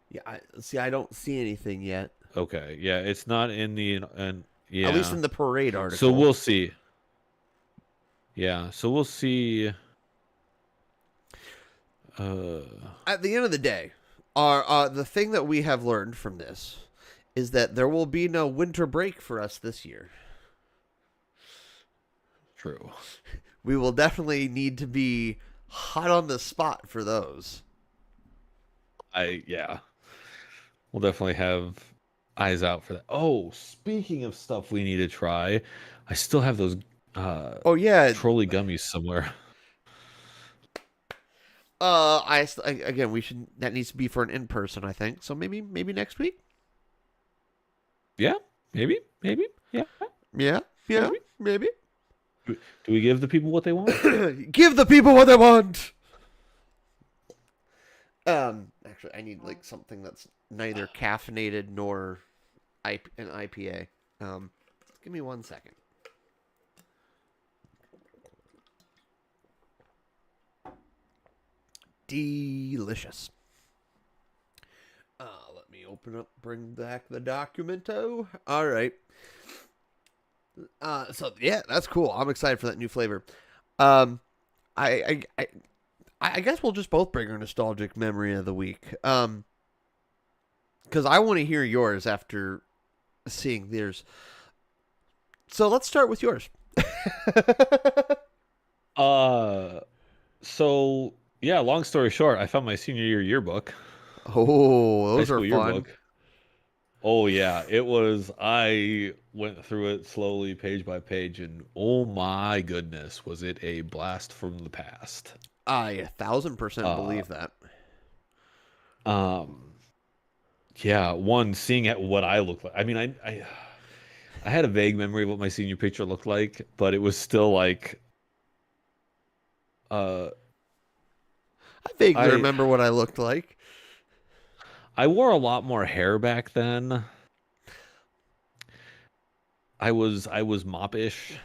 Yeah, I don't see anything yet. Okay, yeah, it's not in the and At least yeah. in the parade So article. we'll see. Yeah, so we'll see. Uh, At the end of the day, the thing that we have learned from this is that there will be no winter break for us this year. True. We will definitely need to be hot on the spot for those. Yeah, we'll definitely have eyes out for that. Oh, speaking of stuff we need to try, I still have those Oh yeah, trolley gummies somewhere. again we should that needs to be for an in person I think. So maybe next week. Yeah, maybe, yeah, Yeah, yeah, maybe. maybe. Do we give the people what they want? Give the people what they want. Actually, I need like something that's neither caffeinated nor an IPA. Um, give me 1 second. Delicious. Let me bring back the documento. All right. So yeah, that's cool. I'm excited for that new flavor. Um, I I I guess we'll just both bring our nostalgic memory of the week. Because I want to hear yours after seeing theirs. So let's start with yours. Uh, so yeah, long story short, I found my senior year yearbook, Oh, high those are school fun. yearbook. Oh yeah, it was. I went through it slowly, page by page, and oh my goodness, was it a blast from the past. I 1,000% Uh, believe that. um, yeah, one seeing at what I look like. I mean, I had a vague memory of what my senior picture looked like, but it was still like, uh, I vaguely I remember what I looked like. I wore a lot more hair back then. I was mop-ish.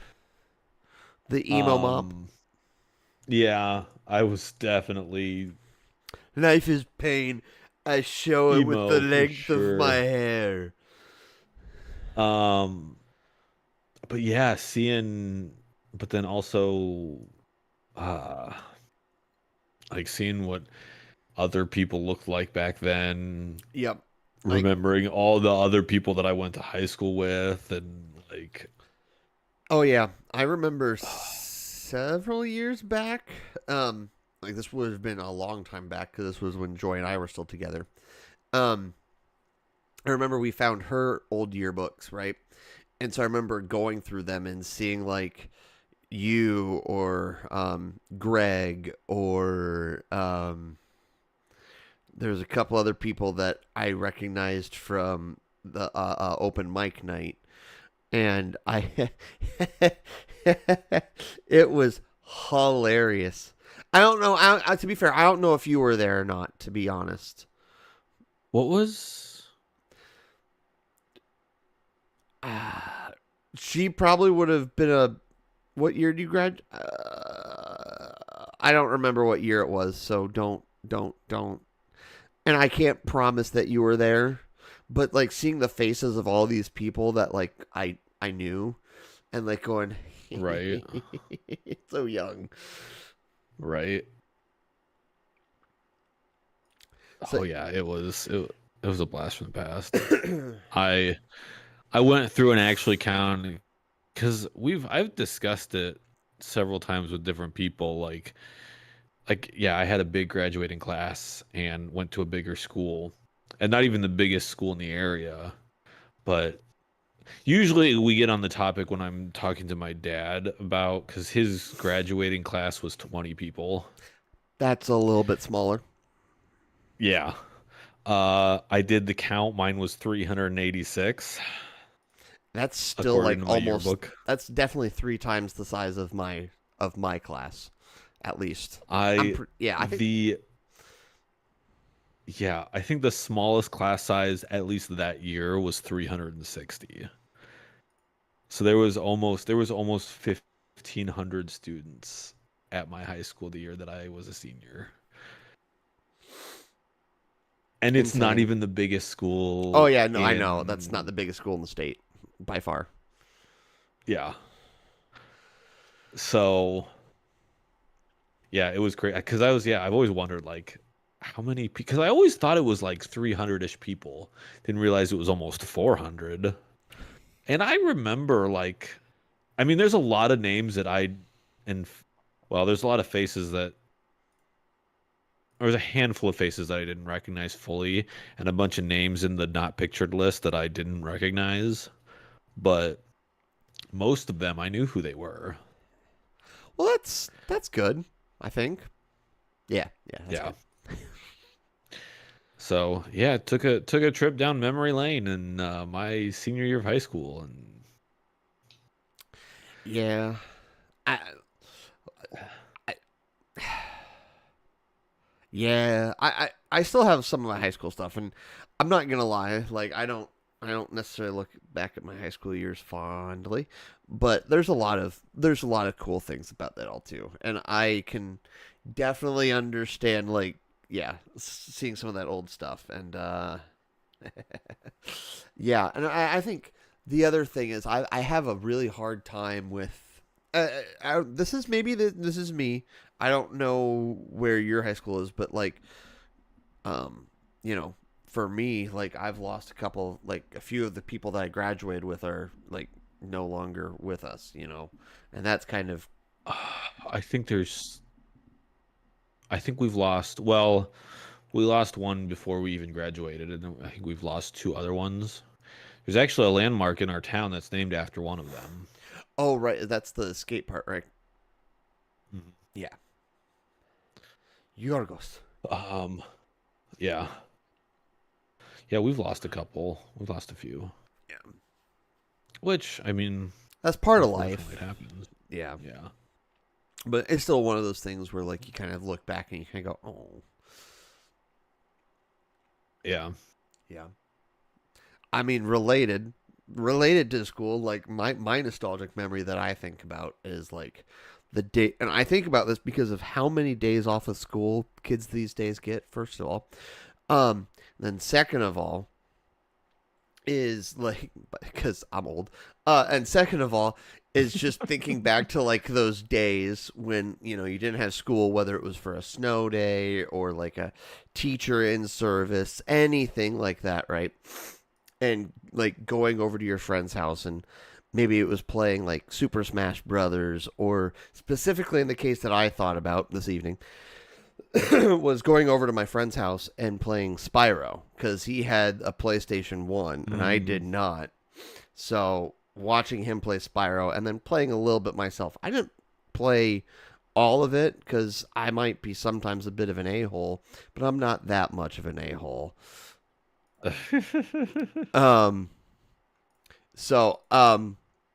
The emo mop. Um, yeah, I was definitely Life is pain. I show it with the emo for length of my sure. hair. Um, but yeah, but then also, uh, like seeing what other people looked like back then, Yep. Like, remembering all the other people that I went to high school with, and like, oh yeah, I remember several years back. Like this would have been a long time back because this was when Joy and I were still together. Um, I remember we found her old yearbooks, right? And so I remember going through them and seeing like you or Greg or there's a couple other people that I recognized from the open mic night, and I it was hilarious. I don't know. To be fair, I don't know if you were there or not. To be honest, what was? she probably would have been a. What year did you grad? I don't remember what year it was, so don't. And I can't promise that you were there, but like seeing the faces of all these people that like I knew, and like going, Right. so young. Right. So Oh yeah, it was a blast from the past. I I went through and actually counted because I've discussed it several times with different people. Like yeah, I had a big graduating class and went to a bigger school, and not even the biggest school in the area. But usually we get on the topic when I'm talking to my dad about because his graduating class was 20 people. that's a little bit smaller. Yeah. I did the count. Mine was 386 That's still according like to my almost. yearbook. That's definitely three times the size of my class, at least. I Yeah. I think the Yeah, I think the smallest class size at least that year was 360. So there was almost 1500 students at my high school the year that I was a senior. And it's not insane. even the biggest Oh school yeah, no, I know that's not in the biggest school in the state by far. yeah. So, yeah, it was great cuz I've always wondered like how many because I always thought it was like 300ish people. Didn't realize it was almost 400. And I remember like I mean, there's a lot of names that and well, there's a lot of faces that there's a handful of faces that I didn't recognize fully, and a bunch of names in the not pictured list that I didn't recognize, but most of them I knew who they were. Well, that's good. I think. Yeah, yeah, that's Yeah. good. So yeah, took a trip down memory lane in my senior year of high school, and Yeah, I, I yeah, I still have some of my high school stuff, and I'm not gonna lie, like I don't necessarily look back at my high school years fondly, but there's a lot of cool things about that all too, and I can definitely understand like yeah, seeing some of that old stuff, and yeah, and I think the other thing is I have a really hard time with. This is this is me. I don't know where your high school is, but like, um, you know, for me, like I've lost like a few of the people that I graduated with are like no longer with us, and that's kind of I think there's I think we've lost well, we lost one before we even graduated, and then I think we've lost two other ones. There's actually a landmark in our town that's named after one of them. oh right, that's the skate part, right? Mhm. Yeah, Yorgos. Um, yeah. Yeah, we've lost a couple. We've lost a few. Yeah, Which, I mean, that's part of unfortunately, it life. happens. Yeah, Yeah. but it's still one of those things where like you kind of look back and you kind of go, oh, Yeah. yeah. I mean, related to school, like my nostalgic memory that I think about is like the day, and I think about this because of how many days off of school kids these days get. First of all, then second of all is like because I'm old, and second of all is just thinking back to like those days when you didn't have school, whether it was for a snow day or like a teacher in service, anything like that, right? And like going over to your friend's house and maybe it was playing like Super Smash Brothers or specifically in the case that I thought about this evening was going over to my friend's house and playing Spyro cuz he had a PlayStation 1 and I did Mm. not. So watching him play Spyro and then playing a little bit myself. I didn't play all of it cuz I might be sometimes a bit of an a-hole, but I'm not that much of an a-hole. Um So,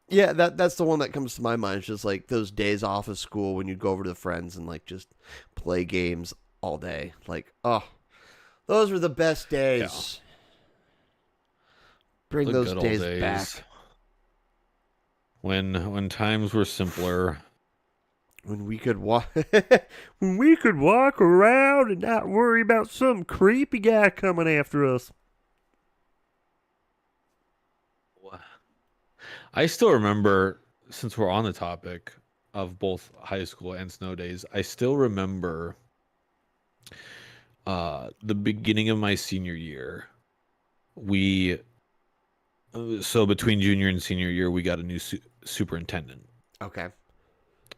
yeah, that's the one that comes to my mind. It's just like those days off of school when you'd go over to the friends and like just play games all day. Like, oh, those were the best Yeah. days. Bring The those good old days days back. when times were simpler. When we could walk, when we could walk around and not worry about some creepy guy coming after us. I still remember, since we're on the topic of both high school and snow days, I still remember the beginning of my senior year. We so between junior and senior year, we got a new superintendent Okay.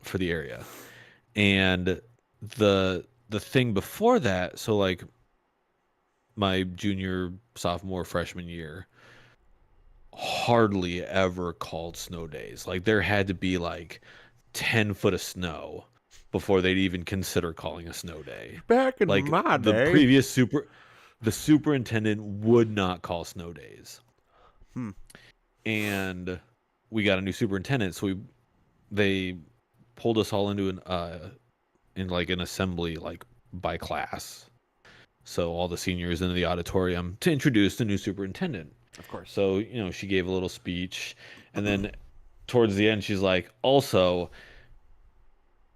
for the area, and the thing before that, so like my junior, sophomore, freshman year, hardly ever called snow days. Like there had to be like 10 foot of snow before they'd even consider calling a snow day. Back in Like my the day. previous the superintendent would not call snow days. Hmm. And we got a new superintendent, so they pulled us all into an in like an assembly like by class. So all the seniors into the auditorium to introduce the new superintendent. Of course. So, she gave a little speech, and then towards the end she's like, "Also,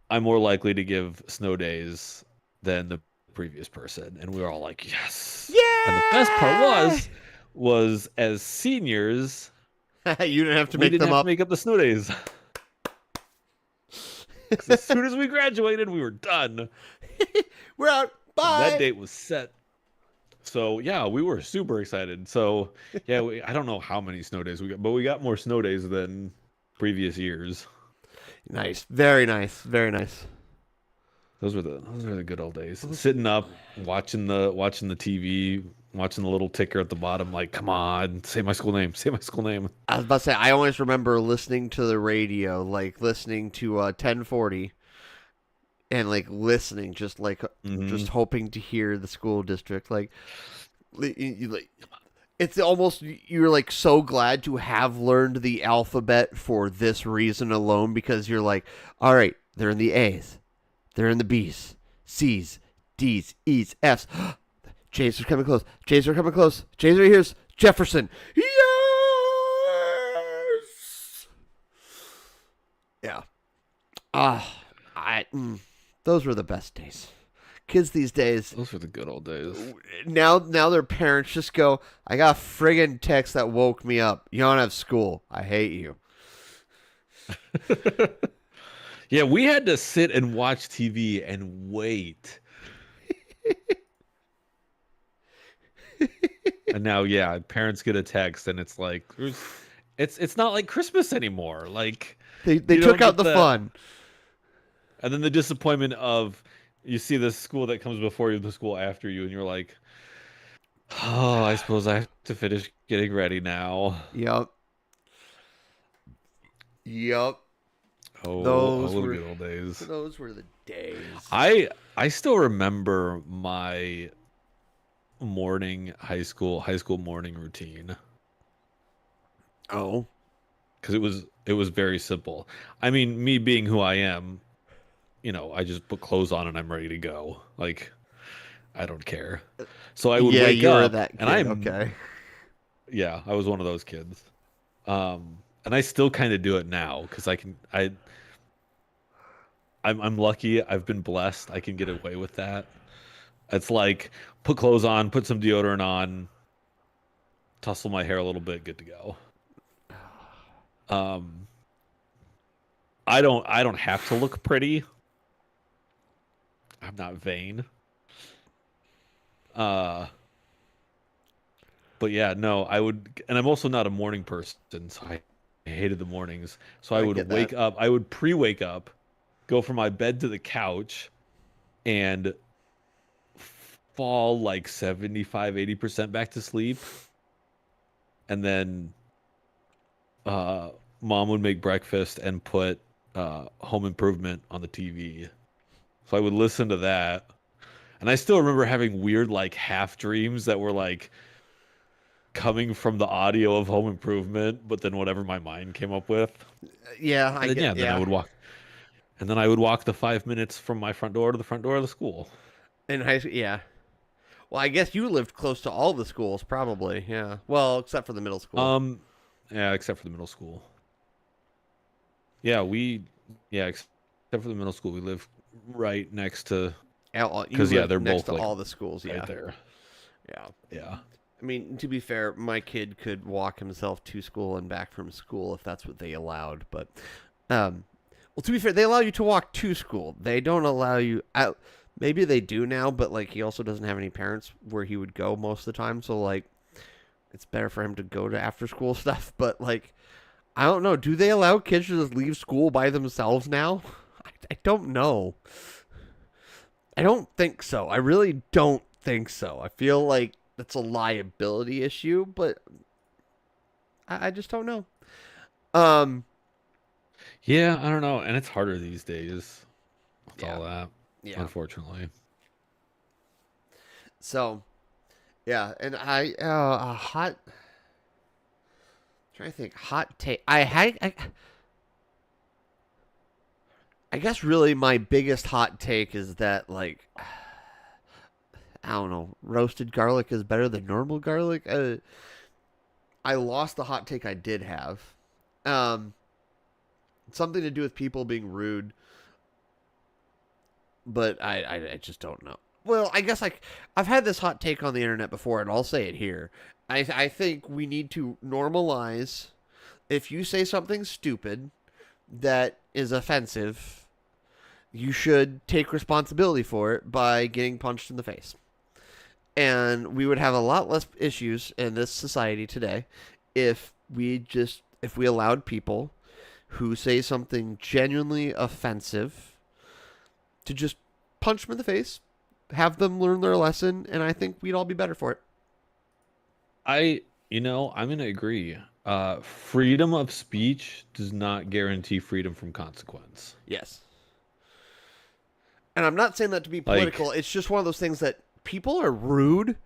I'm more likely to give snow days than the previous person." And we were all like, "Yes." And the best part Yeah. was as seniors, You didn't have to we make didn't them have to up. make up the snow days. Because as soon as we graduated, we were done. We're out. And that Bye. date was set. So yeah, we were super excited. So yeah, I don't know how many snow days we got, but we got more snow days than previous years. Nice. Very nice. Very nice. Those were the good old days. Sitting up, watching the TV, watching the little ticker at the bottom, like, come on, say my school name, say my school name. I was about to say, I always remember listening to the radio, like listening to 1040 and like listening, just Hmm. hoping to hear the school district. Like it's almost, you're like so glad to have learned the alphabet for this reason alone, because you're like, all right, they're in the A's, they're in the B's, C's, D's, E's, F's. J's are coming close. J's are coming close. J's right here's Jefferson. Yes. Yeah. Ah, those were the best days. Kids these days, Those were the good old days. now their parents just go, I got a friggin' text that woke me up. You don't have school. I hate you. Yeah, we had to sit and watch TV and wait. And now, yeah, parents get a text and it's like it's not like Christmas anymore. Like They you don't took out get the fun. and then the disappointment of you see the school that comes before you, the school after you, and you're like, oh, I suppose I have to finish getting ready now. Yup. Yup. Oh, Those the were good old days. those were the days. I still remember my high school morning routine Oh. because it was very simple. I mean, me being who I am, I just put clothes on and I'm ready to go. Like I don't care. So I would Yeah, wake you were up that and kid. Okay. yeah, I was one of those kids. And I still kind of do it now because I'm lucky. I've been blessed. I can get away with that. It's like put clothes on, put some deodorant on, tussle my hair a little bit, good to go. Um, I don't have to look pretty. I'm not vain. Uh, but yeah, no, I would, and I'm also not a morning person, so I hated the mornings. So I I would get that. wake up, I would pre-wake up, go from my bed to the couch, and fall like 75-80% back to sleep. And then mom would make breakfast and put Home Improvement on the TV. So I would listen to that. And I still remember having weird like half dreams that were like coming from the audio of Home Improvement, but then whatever my mind came up with. Yeah, And I then get. yeah, then I Yeah. would walk and then I would walk the 5 minutes from my front door to the front door of the school. In high school, yeah. Well, I guess you lived close to all the schools, probably. Yeah. Well, except for the middle school. Yeah, except for the middle school. Yeah, except except for the middle school, we live right next to. You Because yeah, live they're next both to like all the schools, right yeah. there. Yeah. Yeah. I mean, to be fair, my kid could walk himself to school and back from school if that's what they allowed. But, well, to be fair, they allow you to walk to school. They don't allow you out. Maybe they do now, but like he also doesn't have any parents where he would go most of the time. So like, it's better for him to go to after school stuff. But like, I don't know. Do they allow kids to just leave school by themselves now? I don't know. I don't think so. I really don't think so. I feel like that's a liability issue, but I just don't know. Um, Yeah, I don't know, and it's harder these days with yeah, all that, yeah. unfortunately. So, yeah, and a hot. Trying to think, hot take. I guess really my biggest hot take is that like I don't know, roasted garlic is better than normal garlic. I lost the hot take I did have. Um, Something to do with people being rude, but I just don't know. Well, I guess I've had this hot take on the internet before, and I'll say it here. I think we need to normalize if you say something stupid that is offensive, you should take responsibility for it by getting punched in the face. And we would have a lot less issues in this society today if we allowed people who say something genuinely offensive to just punch them in the face, have them learn their lesson, and I think we'd all be better for it. I'm gonna agree. Freedom of speech does not guarantee freedom from consequence. Yes. And I'm not saying that to be Like, political. It's just one of those things that people are rude.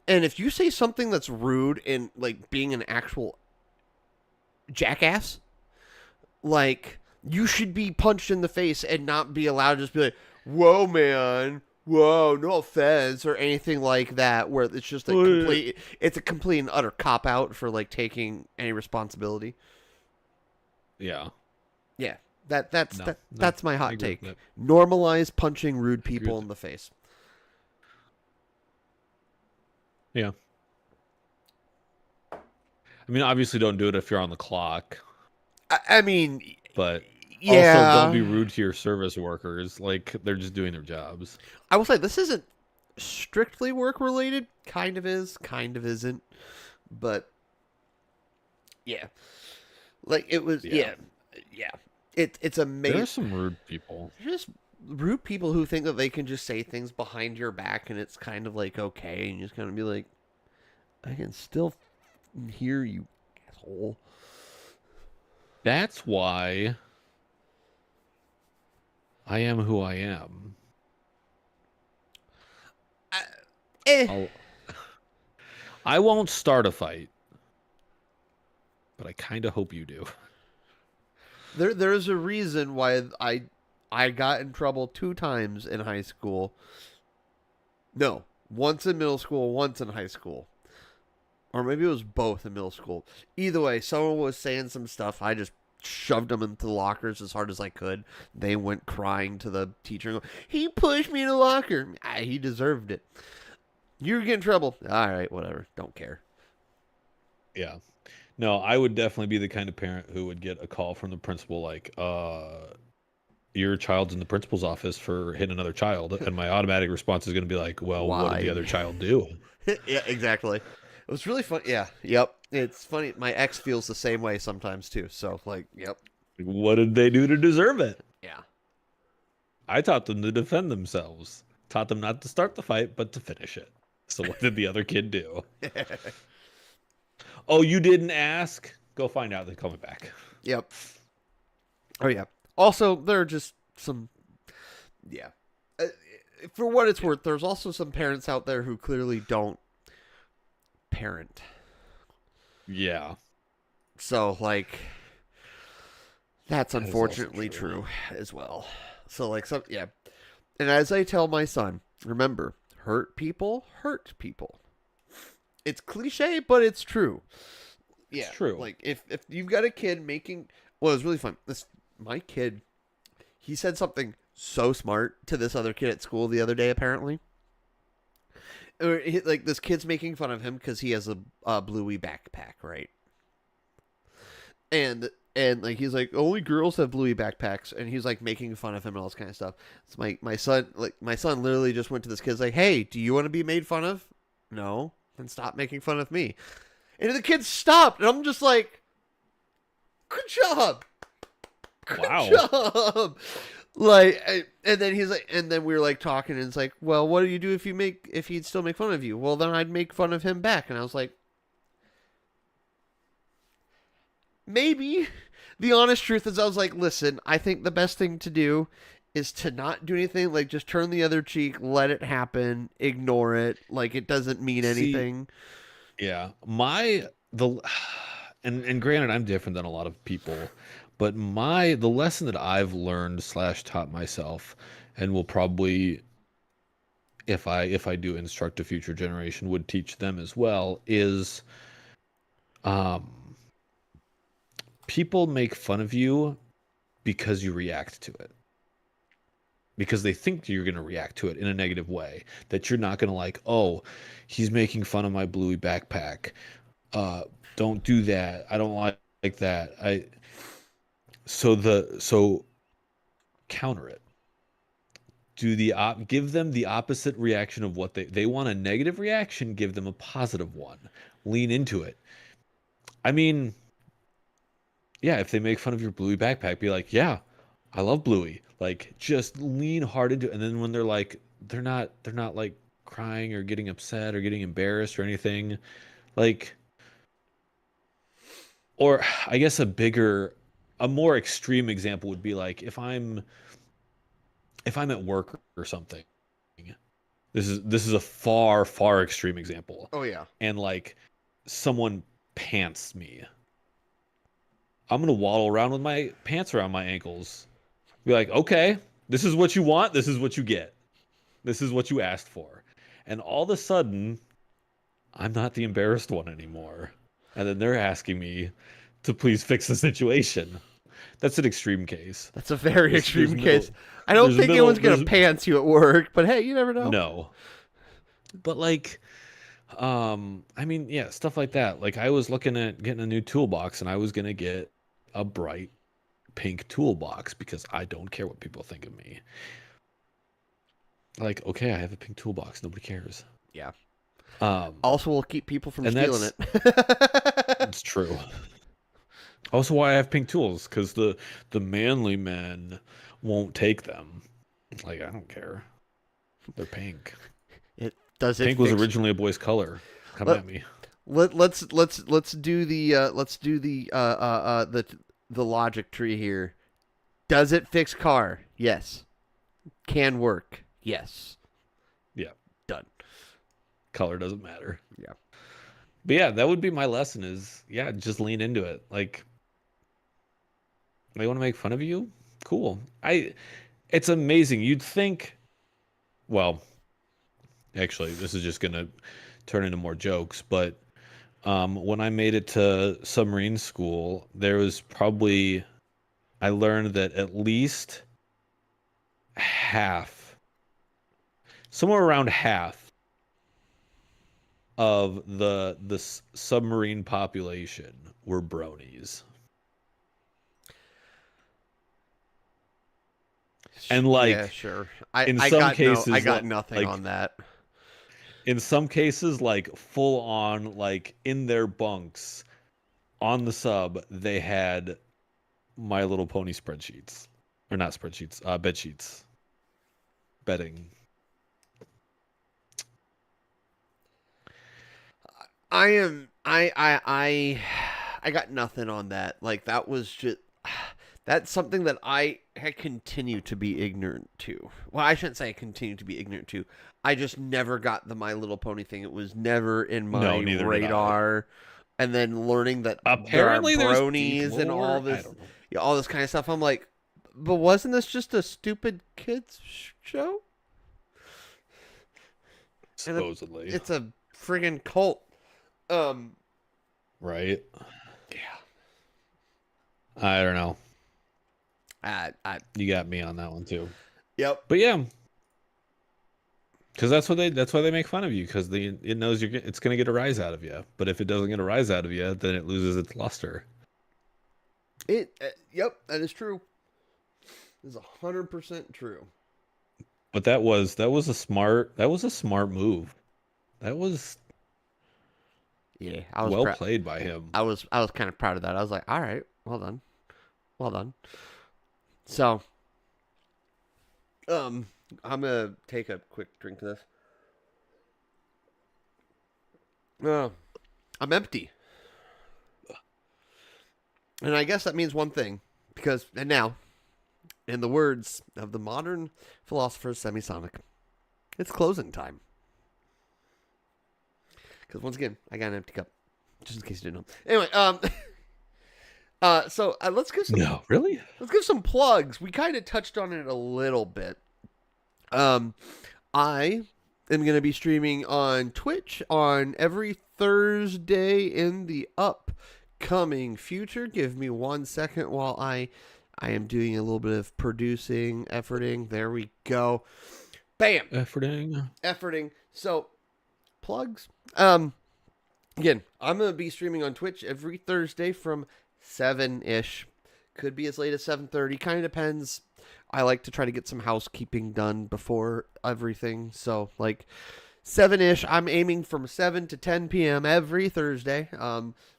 And if you say something that's rude and like being an actual jackass, like you should be punched in the face and not be allowed to just be like, whoa, man. Whoa, no offense or anything like that, where it's just it's a complete and utter cop out for like taking any responsibility. yeah, Yeah, no, no, that's my I hot agree with take. that. Normalize punching rude I agree people with in the face. Yeah. I mean, obviously, don't do it if you're on the clock, I mean, but also don't be yeah. rude to your service workers. Like, they're just doing their jobs. I will say this isn't strictly work related. Kind of is, kind of isn't. But yeah, like it was. Yeah. Yeah, yeah. It's There are amazing. some rude people. There's just rude people who think that they can just say things behind your back and it's kind of like okay, and you just kind of be like, I can still hear you, asshole. That's why I am who I am. I, eh. I'll, I won't start a fight, but I kind of hope you do. There's a reason why I got in trouble 2 times in high school. No, once in middle school, once in high school. Or maybe it was both in middle school. Either way, someone was saying some stuff. I just shoved them into the lockers as hard as I could. They went crying to the teacher and go, he pushed me in the locker. He deserved it. You're getting in trouble. All right, whatever. Don't care. Yeah. No, I would definitely be the kind of parent who would get a call from the principal like, your child's in the principal's office for hitting another child. And my automatic response is going to be like, well, what did the Why? other child do? Yeah, exactly. It was really fun. Yeah, yep. It's funny. My ex feels the same way sometimes too. So, like, yep. What did they do to deserve it? Yeah. I taught them to defend themselves. Taught them not to start the fight, but to finish it. So what did the other kid do? Oh, you didn't ask? Go find out. They call me back. Yep. Oh, yeah. Also, there are just some. Yeah. For what it's worth, there's also some parents out there who clearly don't parent. Yeah. So, like, that's That is also unfortunately true as well. So, like, yeah. And as I tell my son, remember, hurt people hurt people. It's cliche, but it's true. Yeah, It's true. like if you've got a kid making, well, it's really fun. My kid, he said something so smart to this other kid at school the other day. Apparently, like this kid's making fun of him because he has a bluey backpack, right? And like he's like only girls have bluey backpacks, and he's like making fun of him and all this kind of stuff. So my son literally just went to this kid's like, hey, do you want to be made fun of? No, then stop making fun of me. And the kid stopped, and I'm just like, good job, good Wow. job. Like, and then he's like, and then we were like talking, and it's like, well, what do you do if he'd still make fun of you? Well, then I'd make fun of him back. And I was like, maybe. The honest truth is, I was like, listen, I think the best thing to do is to not do anything. Like, just turn the other cheek, let it happen, ignore it. Like, it doesn't mean See, anything. yeah, the and granted, I'm different than a lot of people, but the lesson that I've learned slash taught myself, and will probably, if I do instruct a future generation, would teach them as well, is um people make fun of you because you react to it. Because they think you're going to react to it in a negative way. That you're not going to like, oh, he's making fun of my bluey backpack. Uh, don't do that. I don't like that. So counter it. Give them the opposite reaction of what they want a negative reaction, give them a positive one. Lean into it. I mean, yeah, if they make fun of your Bluey backpack, be like, yeah, I love Bluey. Like, just lean hard into it. And then when they're not like crying or getting upset or getting embarrassed or anything, like, or I guess a more extreme example would be like if I'm at work or something. This is a far, far extreme example. Oh yeah. And like someone pants me. I'm gonna waddle around with my pants around my ankles. Be like, okay, this is what you want, this is what you get. This is what you asked for. And all of a sudden, I'm not the embarrassed one anymore. And then they're asking me to please fix the situation. That's an extreme case. That's a very There's extreme case. middle I don't there's a think middle anyone's gonna there's pants you at work, but hey, you never know. no. But like I mean, yeah, stuff like that. Like I was looking at getting a new toolbox and I was gonna get a bright pink toolbox because I don't care what people think of me. Like, okay, I have a pink toolbox, nobody cares. Yeah. Um Also, will keep people from and stealing that's it. it's true. Also why I have pink tools, because the manly men won't take them. Like, I don't care. They're pink. It does it Pink was fix originally a boy's color. Come let, at me. let's do the logic tree here. Does it fix car? Yes. Can work? Yes. Yeah. Done. Color doesn't matter. Yeah. But yeah, that would be my lesson is, yeah, just lean into it. Like, they want to make fun of you? Cool. It's amazing. You'd think, well, actually, this is just gonna turn into more jokes, but when I made it to submarine school, I learned that at least half, somewhere around half of the submarine population were bronies. And Yeah, like sure. in some I cases, got nothing like on that. in some cases, like full on, like in their bunks on the sub, they had My Little Pony spreadsheets, or not spreadsheets, bed sheets, bedding. I am I got nothing on that. Like that was just that's something that I continue to be ignorant to. Well, I shouldn't say I continue to be ignorant to. I just never got the My Little Pony thing. It was never in No, my neither did I. radar. And then learning that there are Apparently, there's deep bronies and all lore. I this, don't know. yeah, all this kind of stuff. I'm like, but wasn't this just a stupid kids show? And Supposedly, it's a friggin' cult. Um, right? yeah. I don't know. I You got me on that one too. Yep. But yeah, because that's why they make fun of you, because it knows it's going to get a rise out of you. But if it doesn't get a rise out of you, then it loses its luster. Yep, that is true. This is 100% true. But that was a smart move. That was Yeah, I was well proud. played by him. I was kind of proud of that. I was like, all right, well done, well done. So, I'm gonna take a quick drink of this. I'm empty, and I guess that means one thing, because and now, in the words of the modern philosopher Semisonic, it's closing time. Because once again, I got an empty cup, just in case you didn't know. Anyway, so let's give some. No, really? Let's give some plugs. We kind of touched on it a little bit. I am going to be streaming on Twitch on every Thursday in the upcoming future. Give me 1 second while I am doing a little bit of producing, efforting. There we go. Bam. Efforting. So, plugs. Again, I'm going to be streaming on Twitch every Thursday from 7-ish. Could be as late as 7:30. Kind of depends. I like to try to get some housekeeping done before everything. So, like, 7-ish. I'm aiming from 7 to 10 p.m. every Thursday.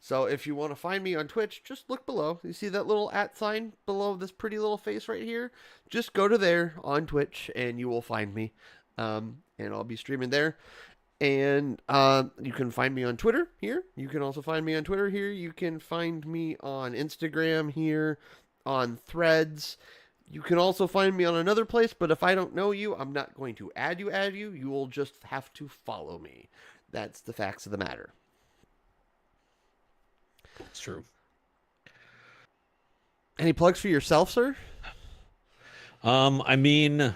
So if you want to find me on Twitch, just look below. You see that little @ sign below this pretty little face right here? Just go to there on Twitch, and you will find me. And I'll be streaming there. And you can find me on Twitter here. You can also find me on Twitter here. You can find me on Instagram here, on Threads. You can also find me on another place, but if I don't know you, I'm not going to add you. You will just have to follow me. That's the facts of the matter. It's true. Any plugs for yourself, sir? I mean,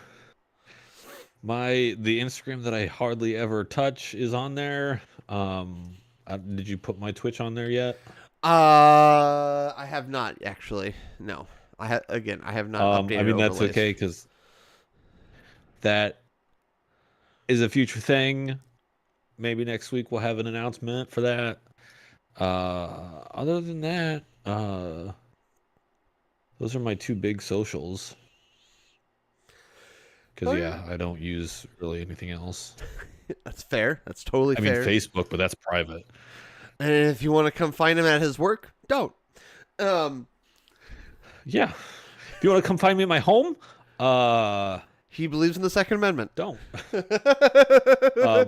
the Instagram that I hardly ever touch is on there. Did you put my Twitch on there yet? I have not actually. No, I have not updated. I mean, that's overlays. okay, because that is a future thing. Maybe next week we'll have an announcement for that. Other than that, those are my two big socials. Because, I don't use really anything else. That's fair. That's totally fair. I mean, Facebook, but that's private. And if you want to come find him at his work, don't. Yeah. If you want to come find me at my home, he believes in the Second Amendment. Don't.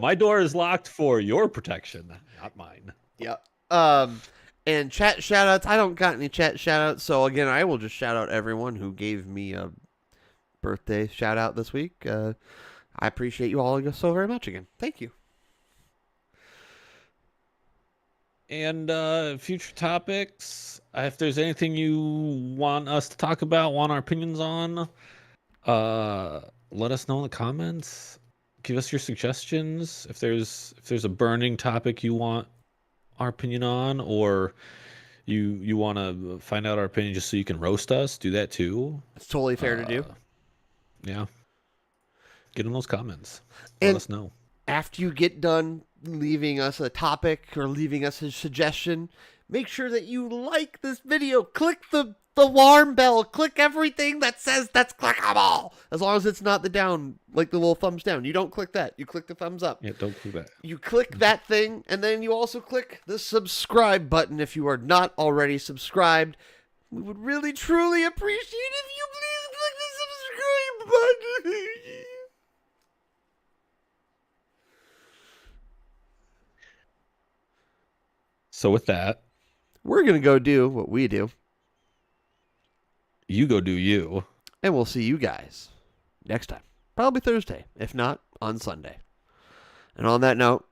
My door is locked for your protection, not mine. Yeah. And chat shout-outs. I don't got any chat shout-outs, so again, I will just shout out everyone who gave me a birthday shout-out this week. I appreciate you all so very much again. Thank you. And future topics, if there's anything you want us to talk about, want our opinions on, let us know in the comments. Give us your suggestions. If there's a burning topic you want our opinion on, or you want to find out our opinion just so you can roast us, do that too. It's totally fair to do. Yeah. Get in those comments. And let us know. After you get done leaving us a topic or leaving us a suggestion, make sure that you like this video. Click the alarm bell. Click everything that says that's clickable. As long as it's not the down, like the little thumbs down. You don't click that. You click the thumbs up. Yeah, don't click that. You click that thing, and then you also click the subscribe button if you are not already subscribed. We would really, truly appreciate if you please click the subscribe button. So with that, we're going to go do what we do. You go do you. And we'll see you guys next time. Probably Thursday, if not on Sunday. And on that note,